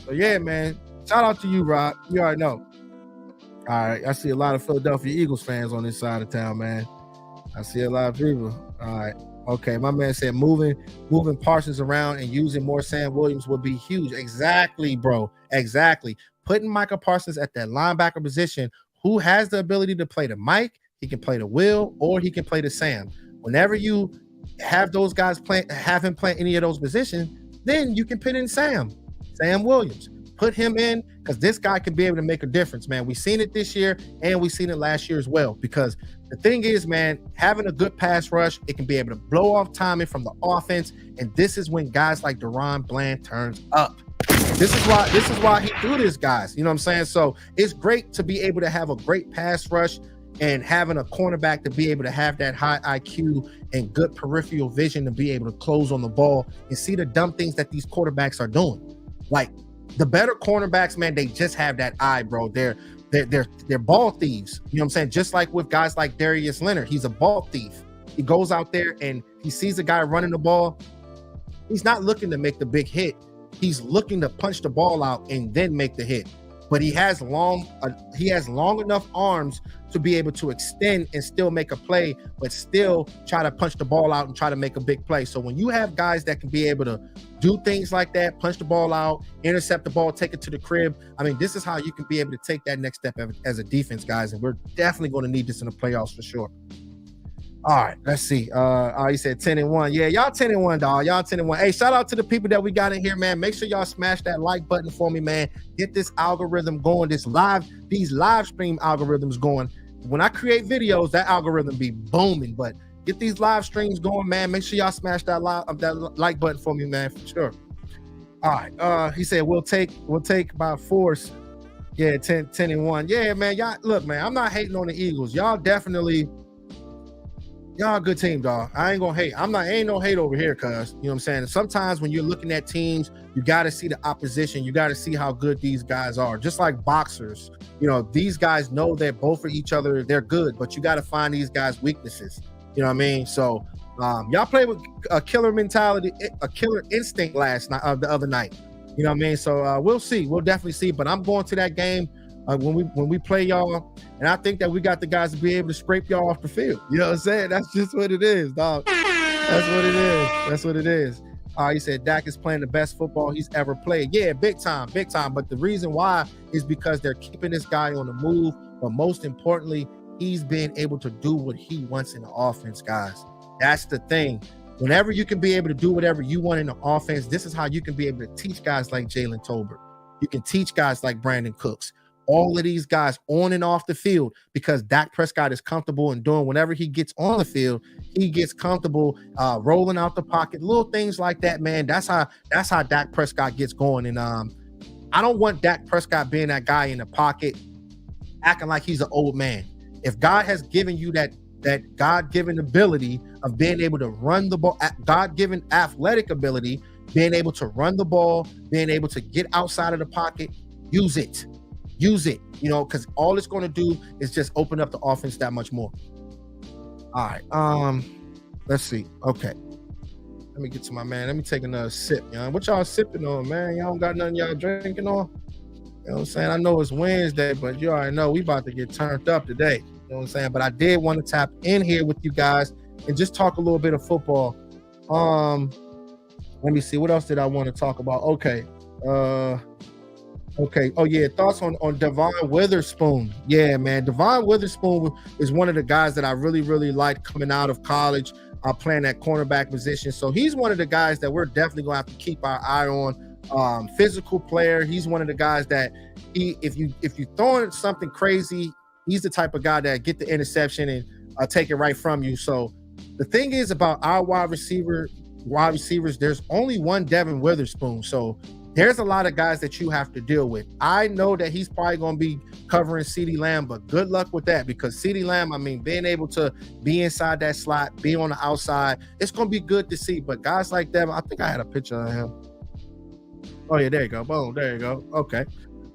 So yeah, man. Shout out to you, Rob. You already know. All right, I see a lot of Philadelphia Eagles fans on this side of town, man. I see a lot of people. All right. Okay. My man said moving Parsons around and using more Sam Williams would be huge. Exactly, bro. Exactly. Putting Micah Parsons at that linebacker position, who has the ability to play the Mike, he can play the Will, or he can play the Sam. Whenever you have those guys have him play any of those positions, then you can put in Sam Williams. Put him in, because this guy can be able to make a difference, man. We've seen it this year, and we've seen it last year as well. Because the thing is, man, having a good pass rush, it can be able to blow off timing from the offense, and this is when guys like DaRon Bland turns up. This is why he threw this, guys. You know what I'm saying? So it's great to be able to have a great pass rush and having a cornerback to be able to have that high IQ and good peripheral vision to be able to close on the ball and see the dumb things that these quarterbacks are doing. Like, the better cornerbacks, man, they just have that eye, bro. They're ball thieves. You know what I'm saying? Just like with guys like Darius Leonard, he's a ball thief. He goes out there and he sees a guy running the ball. He's not looking to make the big hit. He's looking to punch the ball out and then make the hit. But he has long enough arms to be able to extend and still make a play, but still try to punch the ball out and try to make a big play. So when you have guys that can be able to do things like that, punch the ball out, intercept the ball, take it to the crib, I mean, this is how you can be able to take that next step as a defense, guys. And we're definitely going to need this in the playoffs for sure. All right, let's see. He said 10-1. Yeah, y'all 10-1, dog. Y'all 10-1. Hey, shout out to the people that we got in here, man. Make sure y'all smash that like button for me, man. Get this algorithm going. These live stream algorithms going. When I create videos, that algorithm be booming. But get these live streams going, man. Make sure y'all smash that like button for me, man, for sure. All right. He said we'll take by force. Yeah, 10-1. Yeah, man. Y'all look, man. I'm not hating on the Eagles. Y'all a good team, dog. I ain't gonna hate. Ain't no hate over here, cuz. You know what I'm saying? Sometimes when you're looking at teams, you got to see the opposition. You got to see how good these guys are. Just like boxers, these guys know that both for each other, they're good, but you got to find these guys' weaknesses. You know what I mean? So y'all played with a killer mentality, a killer instinct the other night. You know what I mean? So we'll see. We'll definitely see. But I'm going to that game when we play y'all, and I think that we got the guys to be able to scrape y'all off the field. You know what I'm saying? That's just what it is, dog. That's what it is. He said Dak is playing the best football he's ever played. Yeah, big time. But the reason why is because they're keeping this guy on the move. But most importantly, he's being able to do what he wants in the offense, guys. That's the thing. Whenever you can be able to do whatever you want in the offense, this is how you can be able to teach guys like Jalen Tolbert. You can teach guys like Brandon Cooks. All of these guys on and off the field, because Dak Prescott is comfortable in doing whenever he gets on the field, he gets comfortable rolling out the pocket, little things like that, man. That's how Dak Prescott gets going. And I don't want Dak Prescott being that guy in the pocket, acting like he's an old man. If God has given you that God-given ability of being able to run the ball, God-given athletic ability, being able to run the ball, being able to get outside of the pocket, use it, because all it's going to do is just open up the offense that much more. All right. Let's see. Okay. Let me get to my man. Let me take another sip, y'all. What y'all sipping on, man? Y'all don't got nothing y'all drinking on? You know what I'm saying? I know it's Wednesday, but you already know we about to get turned up today. You know what I'm saying? But I did want to tap in here with you guys and just talk a little bit of football. Let me see. What else did I want to talk about? Okay. Okay. Oh yeah, thoughts on Devon Witherspoon. Yeah, man. Devon Witherspoon is one of the guys that I really, really liked coming out of college, playing that cornerback position. So he's one of the guys that we're definitely gonna have to keep our eye on. Physical player. He's one of the guys that if you throwing something crazy, he's the type of guy that get the interception and take it right from you. So the thing is about our wide receivers, there's only one Devon Witherspoon. So there's a lot of guys that you have to deal with. I know that he's probably going to be covering CeeDee Lamb, but good luck with that because CeeDee Lamb, I mean, being able to be inside that slot, be on the outside, it's going to be good to see. But guys like Devon, I think I had a picture of him. Oh yeah, there you go. Boom, there you go. Okay.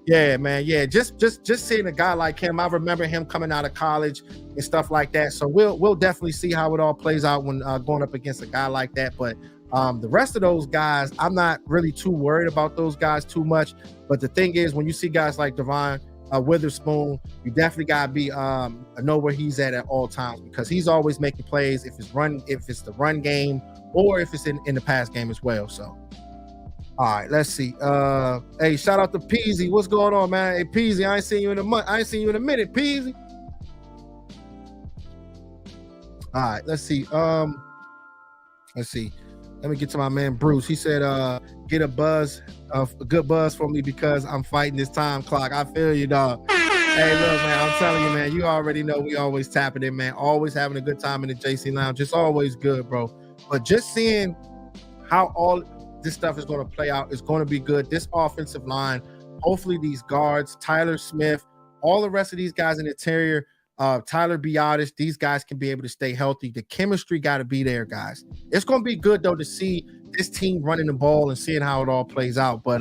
Yeah, man. Yeah, just seeing a guy like him. I remember him coming out of college and stuff like that. So we'll definitely see how it all plays out when going up against a guy like that. But the rest of those guys, I'm not really too worried about those guys too much. But the thing is, when you see guys like Devon Witherspoon, you definitely gotta be know where he's at all times because he's always making plays if it's the run game or if it's in the pass game as well. So. All right, let's see. Hey, shout out to Peasy. What's going on, man? Hey, Peasy, I ain't seen you in a month. I ain't seen you in a minute, Peasy. All right, let's see. Let's see. Let me get to my man Bruce. He said, get a good buzz for me because I'm fighting this time clock. I feel you, dog. Hey, look, man, I'm telling you, man, you already know we always tapping in, man. Always having a good time in the JC Lounge. It's always good, bro. But just seeing how all this stuff is going to play out. It's going to be good. This offensive line, hopefully these guards, Tyler Smith, all the rest of these guys in the interior, Tyler Biotis, these guys can be able to stay healthy. The chemistry got to be there, guys. It's going to be good, though, to see this team running the ball and seeing how it all plays out. But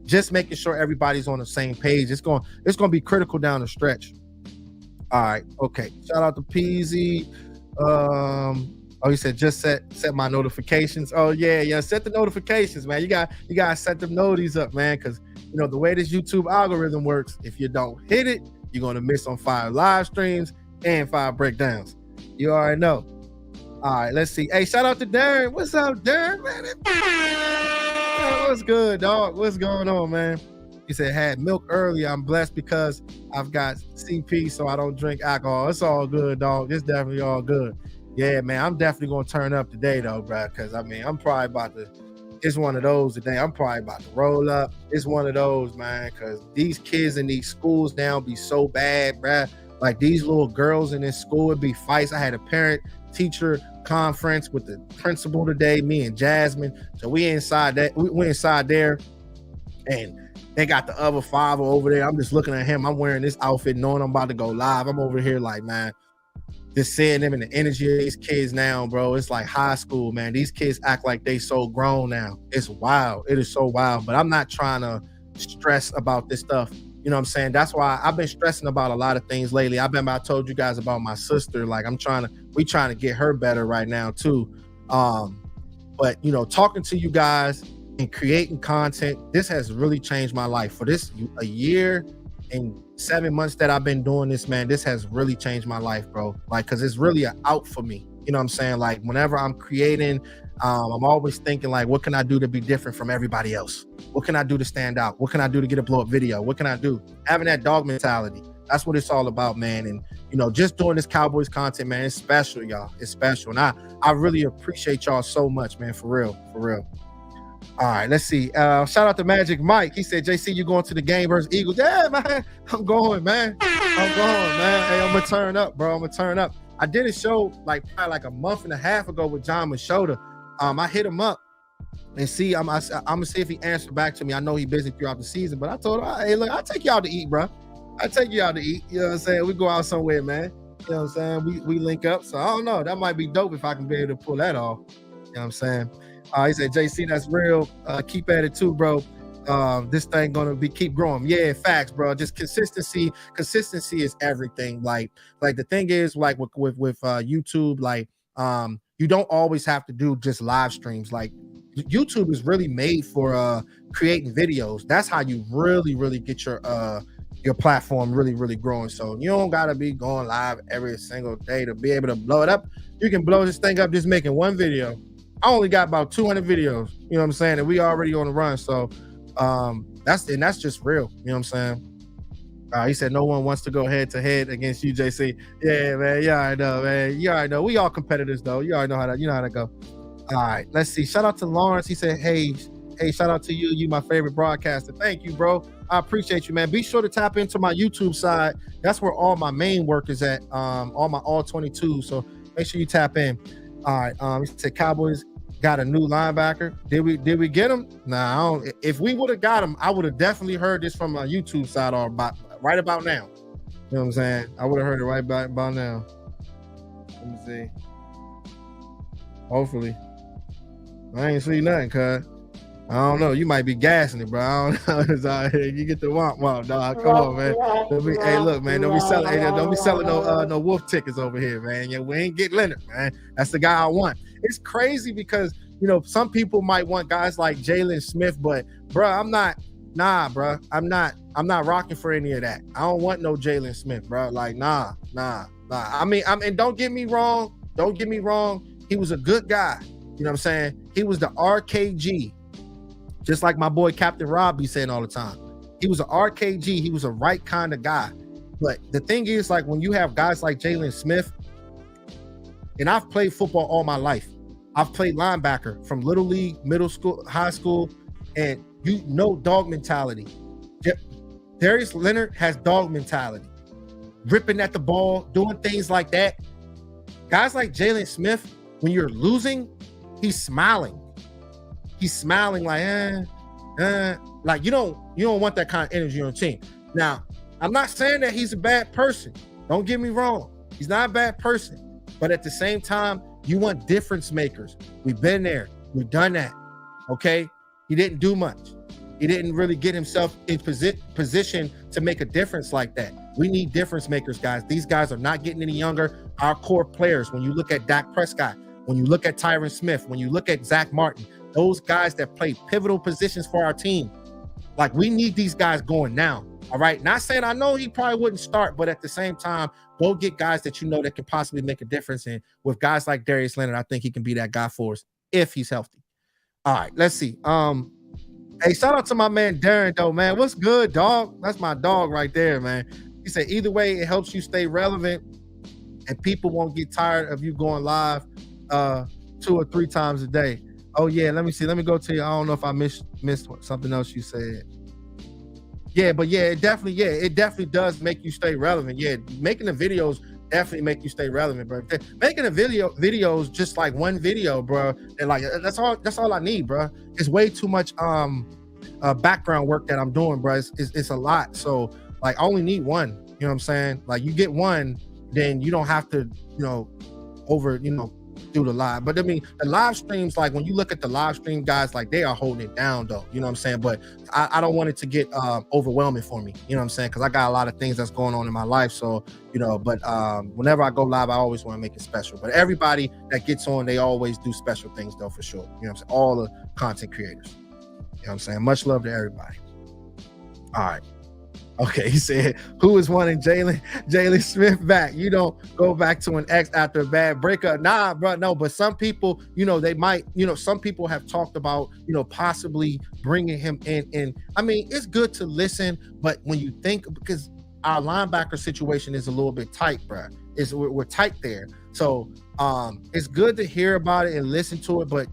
just making sure everybody's on the same page. It's going to be critical down the stretch. All right. Okay. Shout out to Peasy. Oh, he said just set my notifications. Oh yeah, set the notifications, man. You gotta set them noties up, man, because the way this YouTube algorithm works, if you don't hit it, you're gonna miss on 5 live streams and 5 breakdowns. You already know. All right, let's see. Hey, shout out to Darren. What's up, Darren, man? What's good, dog? What's going on, man? He said, had milk earlier. I'm blessed because I've got CP, so I don't drink alcohol. It's all good, dog. It's definitely all good. Yeah, man, I'm definitely going to turn up today, though, bro, because, I mean, I'm probably about to – it's one of those today. I'm probably about to roll up. It's one of those, man, because these kids in these schools now be so bad, bro. Like, these little girls in this school would be fights. I had a parent-teacher conference with the principal today, me and Jasmine. So we inside there, and they got the other 5 over there. I'm just looking at him. I'm wearing this outfit knowing I'm about to go live. I'm over here like, man, just seeing them and the energy of these kids now, bro. It's like high school, man. These kids act like they so grown now. It's wild. It is so wild. But I'm not trying to stress about this stuff. You know what I'm saying? That's why I've been stressing about a lot of things lately. I told you guys about my sister. Like we trying to get her better right now too. But talking to you guys and creating content, this has really changed my life. For this a year and 7 months that I've been doing this, man, this has really changed my life, bro. Like, cause it's really an out for me. You know what I'm saying? Like, whenever I'm creating, I'm always thinking like, what can I do to be different from everybody else? What can I do to stand out? What can I do to get a blow up video? What can I do? Having that dog mentality. That's what it's all about, man. And just doing this Cowboys content, man, it's special, y'all. It's special. And I really appreciate y'all so much, man. For real. All right, let's see. Shout out to Magic Mike. He said, JC, you going to the game versus Eagles? Yeah, man. I'm going, man. Hey, I'm going to turn up, bro. I did a show probably like a month and a half ago with John Machota. I hit him up and see. I'm going to see if he answered back to me. I know he's busy throughout the season, but I told him, hey, look, I'll take you out to eat, bro. I'll take you out to eat. You know what I'm saying? We go out somewhere, man. You know what I'm saying? We link up. So I don't know. That might be dope if I can be able to pull that off. You know what I'm saying? He said, JC, that's real. Keep at it too, bro. this thing gonna keep growing. Yeah, facts, bro. Just consistency is everything. Like the thing is, like with YouTube, like you don't always have to do just live streams. Like YouTube is really made for creating videos. That's how you really get your platform really growing. So you don't gotta be going live every single day to be able to blow it up. You can blow this thing up just making one video. I only got about 200 videos, you know what I'm saying, and we already on the run. So that's just real, you know what I'm saying. He said no one wants to go head to head against you, JC. Yeah, man. Yeah, I know, man. You already know. We all competitors though. You already know how to go. All right, let's see. Shout out to Lawrence. He said, hey, shout out to you. You my favorite broadcaster. Thank you, bro. I appreciate you, man. Be sure to tap into my YouTube side. That's where all my main work is at. All my all 22. So make sure you tap in. All right. He said Cowboys got a new linebacker. Did we get him? Nah, I don't. If we would have got him, I would have definitely heard this from my YouTube side right about now. You know what I'm saying? I would have heard it right about now. Let me see. Hopefully. I ain't see nothing, cuz. I don't know. You might be gassing it, bro. I don't know. You get the womp, dog. Come on, man. Hey, look, man. Don't be selling no wolf tickets over here, man. Yeah, we ain't get Leonard, man. That's the guy I want. It's crazy because some people might want guys like Jalen Smith, but bro, I'm not. Nah, bro. I'm not rocking for any of that. I don't want no Jalen Smith, bro. Like, nah. I mean, and don't get me wrong. He was a good guy. You know what I'm saying? He was the RKG. Just like my boy Captain Rob be saying all the time. He was an RKG. He was a right kind of guy. But the thing is, like, when you have guys like Jalen Smith, and I've played football all my life. I've played linebacker from little league, middle school, high school, and dog mentality. Darius Leonard has dog mentality. Ripping at the ball, doing things like that. Guys like Jalen Smith, when you're losing, he's smiling. He's smiling like, like you don't want that kind of energy on your team. Now, I'm not saying that he's a bad person. Don't get me wrong. He's not a bad person. But at the same time, you want difference makers. We've been there. We've done that. Okay? He didn't do much. He didn't really get himself in position to make a difference like that. We need difference makers, guys. These guys are not getting any younger. Our core players, when you look at Dak Prescott, when you look at Tyron Smith, when you look at Zach Martin, those guys that play pivotal positions for our team, like, we need these guys going now. All right. Not saying I know he probably wouldn't start, but at the same time, go get guys that that can possibly make a difference. And with guys like Darius Leonard, I think he can be that guy for us if he's healthy. All right, let's see. Hey, shout out to my man Darren though, man. What's good, dog? That's my dog right there, man. He said either way, it helps you stay relevant, and people won't get tired of you going live 2 or 3 times a day. Oh yeah, let me see. Let me go to you. I don't know if I missed something else you said. Yeah, but yeah, it definitely does make you stay relevant. Yeah, making the videos definitely make you stay relevant, bro. Making a videos just like one video, bro. And like that's all I need, bro. It's way too much background work that I'm doing, bro. It's a lot. So like I only need one. You know what I'm saying? Like you get one, then you don't have to, do the live. But I mean, the live streams, like when you look at the live stream guys, like they are holding it down though. You know what I'm saying? But I don't want it to get overwhelming for me. You know what I'm saying? Because I got a lot of things that's going on in my life. So, but whenever I go live, I always want to make it special. But everybody that gets on, they always do special things though, for sure. You know what I'm saying? All the content creators. You know what I'm saying? Much love to everybody. All right. Okay, he said, who is wanting Jalen Smith back? You don't go back to an ex after a bad breakup. Nah, bro, no. But some people, they might, some people have talked about, possibly bringing him in. And I mean, it's good to listen, but when you think, because our linebacker situation is a little bit tight, bro. We're tight there. So it's good to hear about it and listen to it, but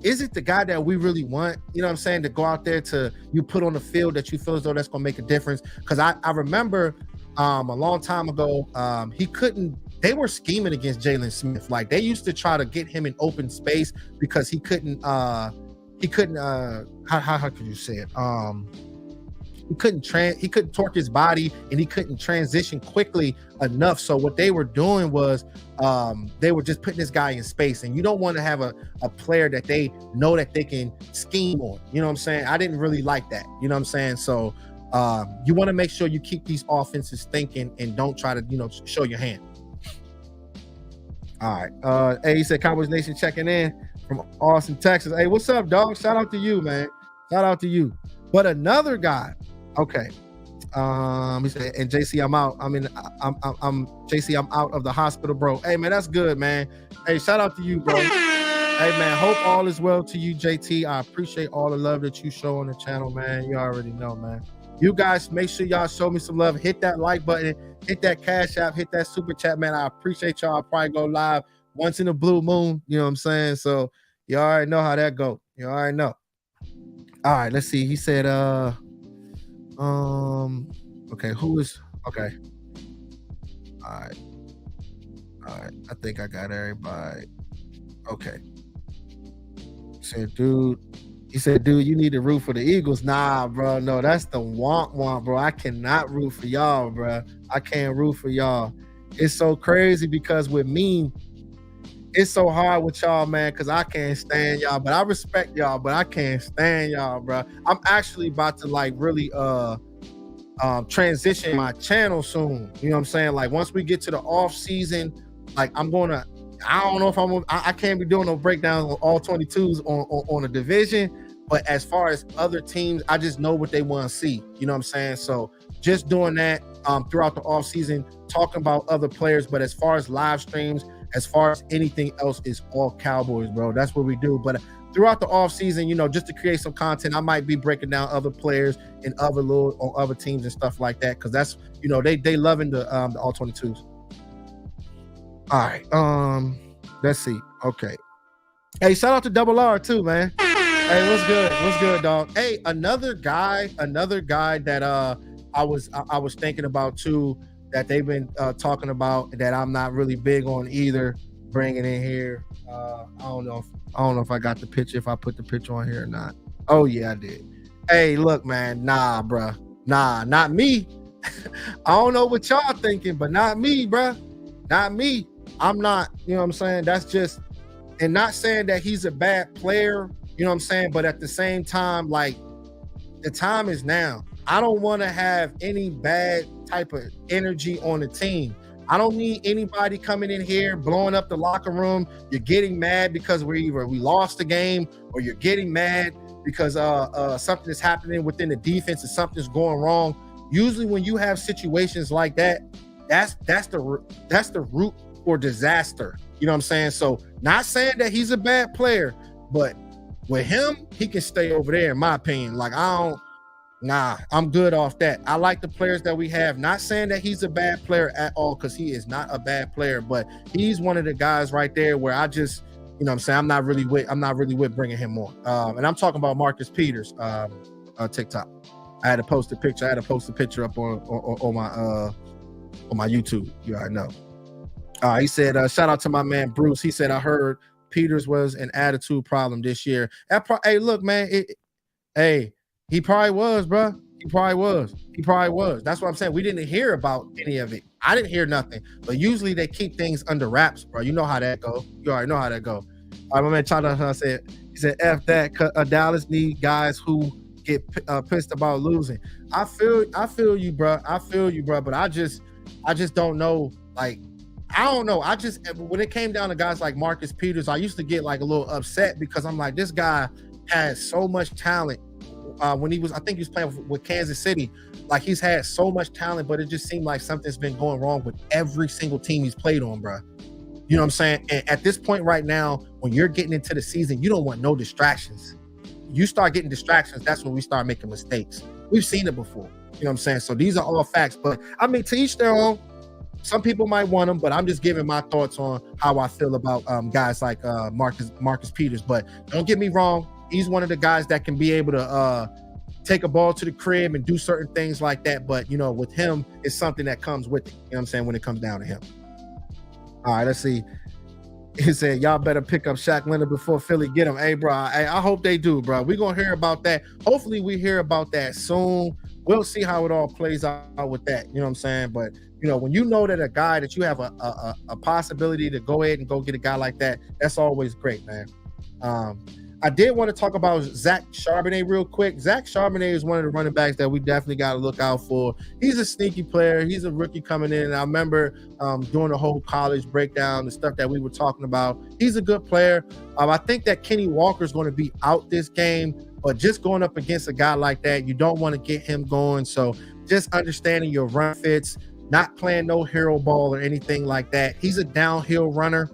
is it the guy that we really want, you know what I'm saying, to go out there to you put on the field that you feel as though that's going to make a difference? Because I remember a long time ago, they were scheming against Jalen Smith. Like they used to try to get him in open space because he couldn't, how could you say it? he couldn't torque his body, and he couldn't transition quickly enough. So what they were doing was they were just putting this guy in space, and you don't want to have a player that they know that they can scheme on. You know what I'm saying? I didn't really like that. You know what I'm saying? So you want to make sure you keep these offenses thinking and don't try to, show your hand. All right. Hey, he said Cowboys Nation checking in from Austin, Texas. Hey, what's up, dog? Shout out to you, man. Shout out to you. But another guy, okay. He said, and JC, I'm out. I'm JC, I'm out of the hospital, bro. Hey, man, that's good, man. Hey, shout out to you, bro. Hey, man, hope all is well to you, JT. I appreciate all the love that you show on the channel, man. You already know, man. You guys, make sure y'all show me some love. Hit that like button, hit that cash app, hit that super chat, man. I appreciate y'all. I'll probably go live once in a blue moon. You know what I'm saying? So you already know how that go. You already know. All right, let's see. He said, okay, who is okay? All right. I think I got everybody. Okay. He said, dude, you need to root for the Eagles. Nah, bro. No, that's the want, bro. I cannot root for y'all, bro. I can't root for y'all. It's so crazy because with me, it's so hard with y'all, man, because I can't stand y'all. But I respect y'all, but I can't stand y'all, bro. I'm actually about to really transition my channel soon. You know what I'm saying? Like once we get to the off season, like I don't know if I can't be doing no breakdowns on all 22s on a division, but as far as other teams, I just know what they want to see. You know what I'm saying? So just doing that throughout the off season, talking about other players. But as far as live streams, as far as anything else, is all Cowboys, bro. That's what we do. But throughout the off season, just to create some content, I might be breaking down other players and on other teams and stuff like that, because that's they loving the all 22s. All right, let's see. Okay. Hey, shout out to Double R too, man. Hey, what's good? What's good, dog? Hey, another guy that I was thinking about too, that they've been talking about, that I'm not really big on either, bringing in here. I don't know if I got the picture, if I put the picture on here or not. Oh yeah, I did. Hey, look, man, nah, bruh. Nah, not me. I don't know what y'all thinking, but not me, bruh. Not me. I'm not, you know what I'm saying? That's just, and not saying that he's a bad player, you know what I'm saying? But at the same time, like, the time is now. I don't want to have any bad type of energy on the team. I don't need anybody coming in here blowing up the locker room. You're getting mad because we lost the game, or you're getting mad because something is happening within the defense and something's going wrong. Usually when you have situations like that, that's the root for disaster. You know what I'm saying? So not saying that he's a bad player, but with him, he can stay over there, in my opinion. Like, I'm good off that. I like the players that we have. Not saying that he's a bad player at all, because he is not a bad player, but he's one of the guys right there where I just, you know what I'm saying, I'm not really with bringing him on. And I'm talking about Marcus Peters, TikTok. I had to post a picture up on my YouTube. You already know. He said, shout out to my man Bruce. He said, I heard Peters was an attitude problem this year. Hey, look, man. He probably was, bro. He probably was. That's what I'm saying. We didn't hear about any of it. I didn't hear nothing. But usually they keep things under wraps, bro. You know how that go. You already know how that go. All right, my man Chana said, F that. Dallas need guys who get pissed about losing. I feel you, bro. But I just don't know. Like, I don't know. When it came down to guys like Marcus Peters, I used to get like a little upset, because I'm like, this guy has so much talent. When I think he was playing with Kansas City, like, he's had so much talent, but it just seemed like something's been going wrong with every single team he's played on, bro. You know what I'm saying? And at this point right now, when you're getting into the season, you don't want no distractions. You start getting distractions, that's when we start making mistakes. We've seen it before. You know what I'm saying? So these are all facts, but I mean, to each their own. Some people might want him, but I'm just giving my thoughts on how I feel about guys like Marcus Peters. But don't get me wrong, he's one of the guys that can be able to take a ball to the crib and do certain things like that. But, with him, it's something that comes with it. You know what I'm saying? When it comes down to him. All right, let's see. He said, y'all better pick up Shaq Leonard before Philly get him. Hey, bro, I hope they do, bro. We're going to hear about that. Hopefully we hear about that soon. We'll see how it all plays out with that. You know what I'm saying? But, when you know that a guy that you have a possibility to go ahead and go get a guy like that, that's always great, man. I did want to talk about Zach Charbonnet real quick. Zach Charbonnet is one of the running backs that we definitely got to look out for. He's a sneaky player. He's a rookie coming in. And I remember doing the whole college breakdown, the stuff that we were talking about. He's a good player. I think that Kenny Walker is going to be out this game, but just going up against a guy like that, you don't want to get him going. So just understanding your run fits, not playing no hero ball or anything like that. He's a downhill runner.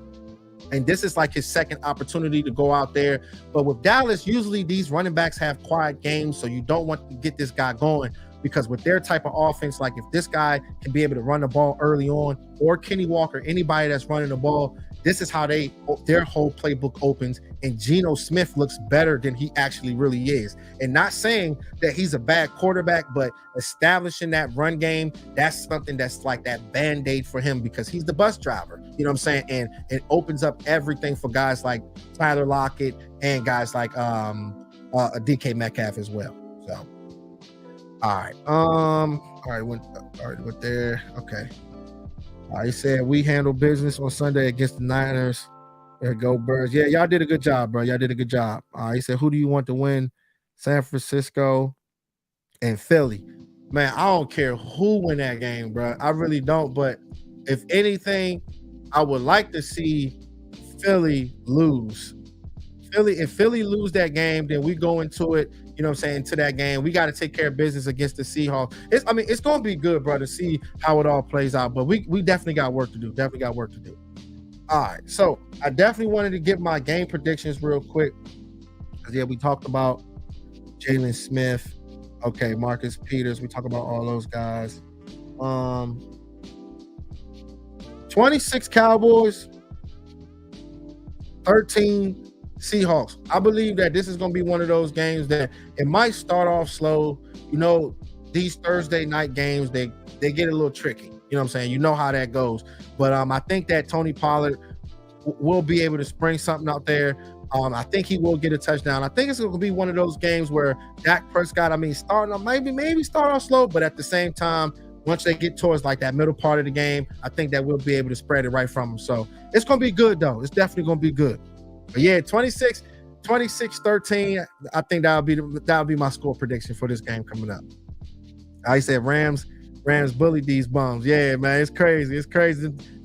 And this is like his second opportunity to go out there. But with Dallas, usually these running backs have quiet games, so you don't want to get this guy going, because with their type of offense, like if this guy can be able to run the ball early on, or Kenny Walker, anybody that's running the ball, this is how their whole playbook opens. And Geno Smith looks better than he actually really is. And not saying that he's a bad quarterback, but establishing that run game, that's something that's like that Band-Aid for him, because he's the bus driver. You know what I'm saying? And it opens up everything for guys like Tyler Lockett and guys like DK Metcalf as well. So, all right, went there. Okay. He said we handle business on Sunday against the Niners. There go Birds. Yeah, y'all did a good job, bro. Y'all did a good job. He said, who do you want to win? San Francisco and Philly. Man, I don't care who win that game, bro. I really don't. But if anything, I would like to see Philly lose. If Philly lose that game, then we go into it, you know what I'm saying, to that game. We got to take care of business against the Seahawks. It's going to be good, bro, to see how it all plays out. But we definitely got work to do. All right, so I definitely wanted to give my game predictions real quick. Yeah, we talked about Jalen Smith. Okay, Marcus Peters. We talked about all those guys. 26 Cowboys, 13 Seahawks. I believe that this is going to be one of those games that it might start off slow. These Thursday night games, they get a little tricky. You know what I'm saying? You know how that goes. But I think that Tony Pollard will be able to spring something out there. I think he will get a touchdown. I think it's going to be one of those games where Dak Prescott, starting off, maybe start off slow, but at the same time, once they get towards like that middle part of the game, I think that we'll be able to spread it right from them. So it's going to be good, though. It's definitely going to be good. But yeah, 26-13, I think that'll be my score prediction for this game coming up. I said Rams bullied these bums. Yeah, man, it's crazy.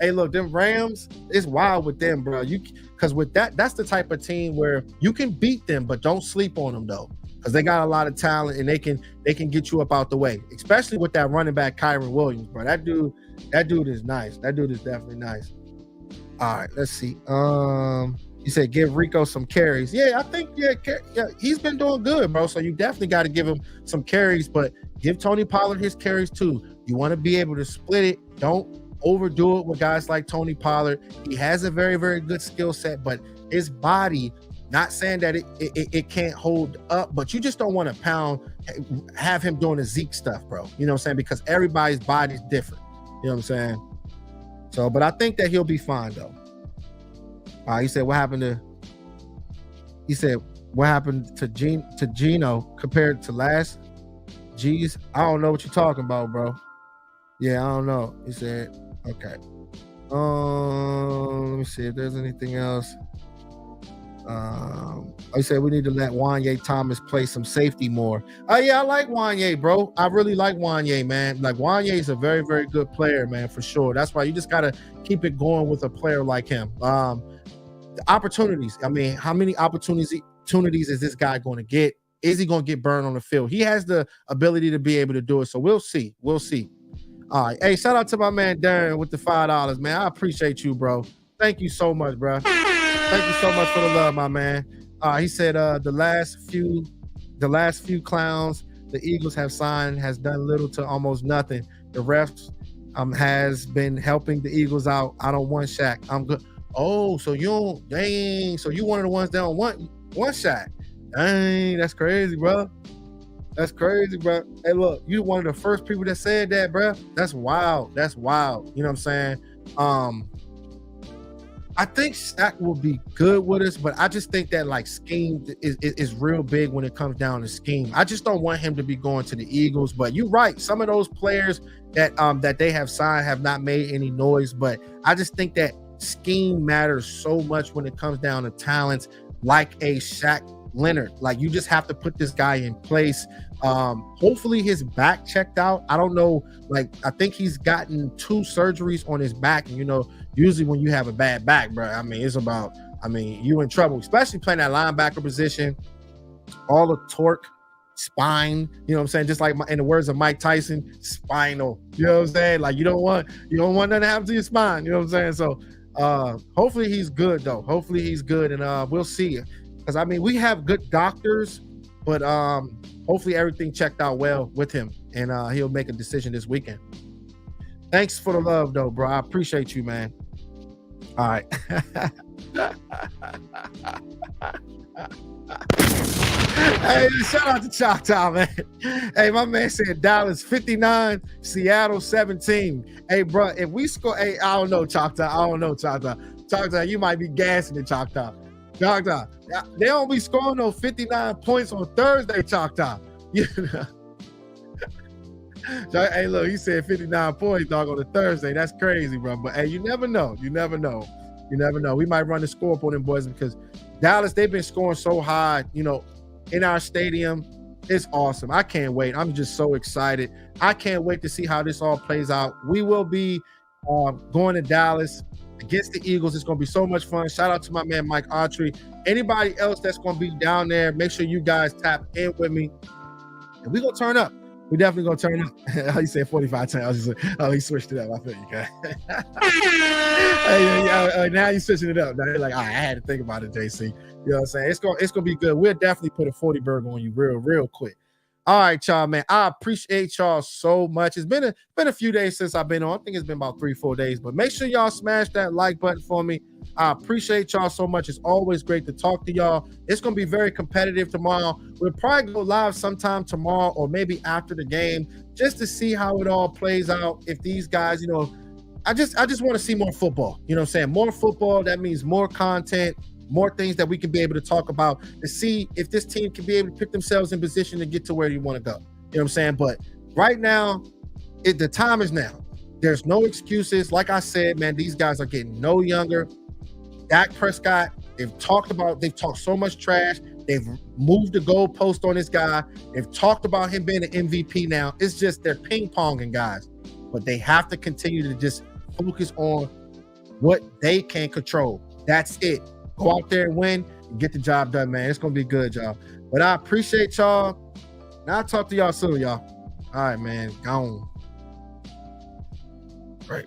Hey, look, them Rams, it's wild with them, bro. Because with that's the type of team where you can beat them, but don't sleep on them though, because they got a lot of talent and they can get you up out the way. Especially with that running back Kyron Williams, bro. That dude is nice. That dude is definitely nice. All right, let's see. You said give Rico some carries. Yeah, I think he's been doing good, bro. So you definitely got to give him some carries, but give Tony Pollard his carries too. You want to be able to split it. Don't overdo it with guys like Tony Pollard. He has a very, very good skill set, but his body, not saying that it can't hold up, but you just don't want to have him doing the Zeke stuff, bro. You know what I'm saying? Because everybody's body is different. You know what I'm saying? So, but I think that he'll be fine though. He said, what happened to Geno compared to last? Jeez, I don't know what you're talking about, bro. Yeah, I don't know. He said, okay. Let me see if there's anything else. He said we need to let Wanye Thomas play some safety more. Yeah, I like Wanye, bro. I really like Wanye, man. Like Wanye is a very, very good player, man, for sure. That's why you just gotta keep it going with a player like him. The opportunities. How many opportunities is this guy going to get? Is he going to get burned on the field? He has the ability to be able to do it. So we'll see. All right. Hey, shout out to my man Darren with the $5, man. I appreciate you, bro. Thank you so much, bro. Thank you so much for the love, my man. He said the last few clowns the Eagles have signed has done little to almost nothing. The refs has been helping the Eagles out. I don't want Shaq. I'm good. Oh, so you don't, dang. So you one of the ones that don't want Shaq. Dang, that's crazy, bro. Hey, look, you one of the first people that said that, bro. That's wild. You know what I'm saying? I think Shaq will be good with us, but I just think that like scheme is real big when it comes down to scheme. I just don't want him to be going to the Eagles. But you're right, some of those players that they have signed have not made any noise. But I just think that scheme matters so much when it comes down to talents like a Shaq Leonard. Like you just have to put this guy in place. Hopefully his back checked out. I don't know. Like I think he's gotten 2 surgeries on his back, and usually when you have a bad back, bro, you in trouble, especially playing that linebacker position. All the torque, spine, you know what I'm saying? Just like in the words of Mike Tyson, spinal. You know what I'm saying? Like you don't want nothing to happen to your spine. You know what I'm saying? So hopefully he's good though. Hopefully he's good, and we'll see. Because we have good doctors, but hopefully everything checked out well with him, and he'll make a decision this weekend. Thanks for the love though, bro. I appreciate you, man. All right. Hey, shout out to Choctaw, man. Hey, my man said Dallas 59, Seattle 17. Hey, bro, if we score, I don't know, Choctaw. Choctaw, you might be gassing it, Choctaw. Choctaw, they don't be scoring no 59 points on Thursday, Choctaw. You know? So, hey, look, he said 59 points, dog, on a Thursday. That's crazy, bro. But hey, you never know. We might run the score up on them boys because Dallas, they've been scoring so high, in our stadium. It's awesome. I can't wait. I'm just so excited. I can't wait to see how this all plays out. We will be going to Dallas against the Eagles. It's going to be so much fun. Shout out to my man, Mike Autry. Anybody else that's going to be down there, make sure you guys tap in with me. And we're going to turn up. We definitely gonna turn up. He said 45 times. I was just like, he switched it up. I feel you, guys. Hey, now you switching it up. Now you're like, I had to think about it, JC. You know what I'm saying? It's gonna be good. We'll definitely put a 40 burger on you real quick. All right, y'all, man. I appreciate y'all so much. It's been a few days since I've been on. I think it's been about 3-4 days, but make sure y'all smash that like button for me. I appreciate y'all so much. It's always great to talk to y'all. It's going to be very competitive tomorrow. We'll probably go live sometime tomorrow or maybe after the game just to see how it all plays out. If these guys, I just want to see more football. You know what I'm saying? More football. That means more content, more things that we can be able to talk about to see if this team can be able to put themselves in position to get to where you want to go. You know what I'm saying? But right now, the time is now. There's no excuses. Like I said, man, these guys are getting no younger. Dak Prescott, they've talked so much trash. They've moved the goalpost on this guy. They've talked about him being an MVP now. It's just they're ping-ponging guys. But they have to continue to just focus on what they can control. That's it. Go out there and win and get the job done, man. It's going to be good, y'all. But I appreciate y'all. And I'll talk to y'all soon, y'all. All right, man. Gone. Right.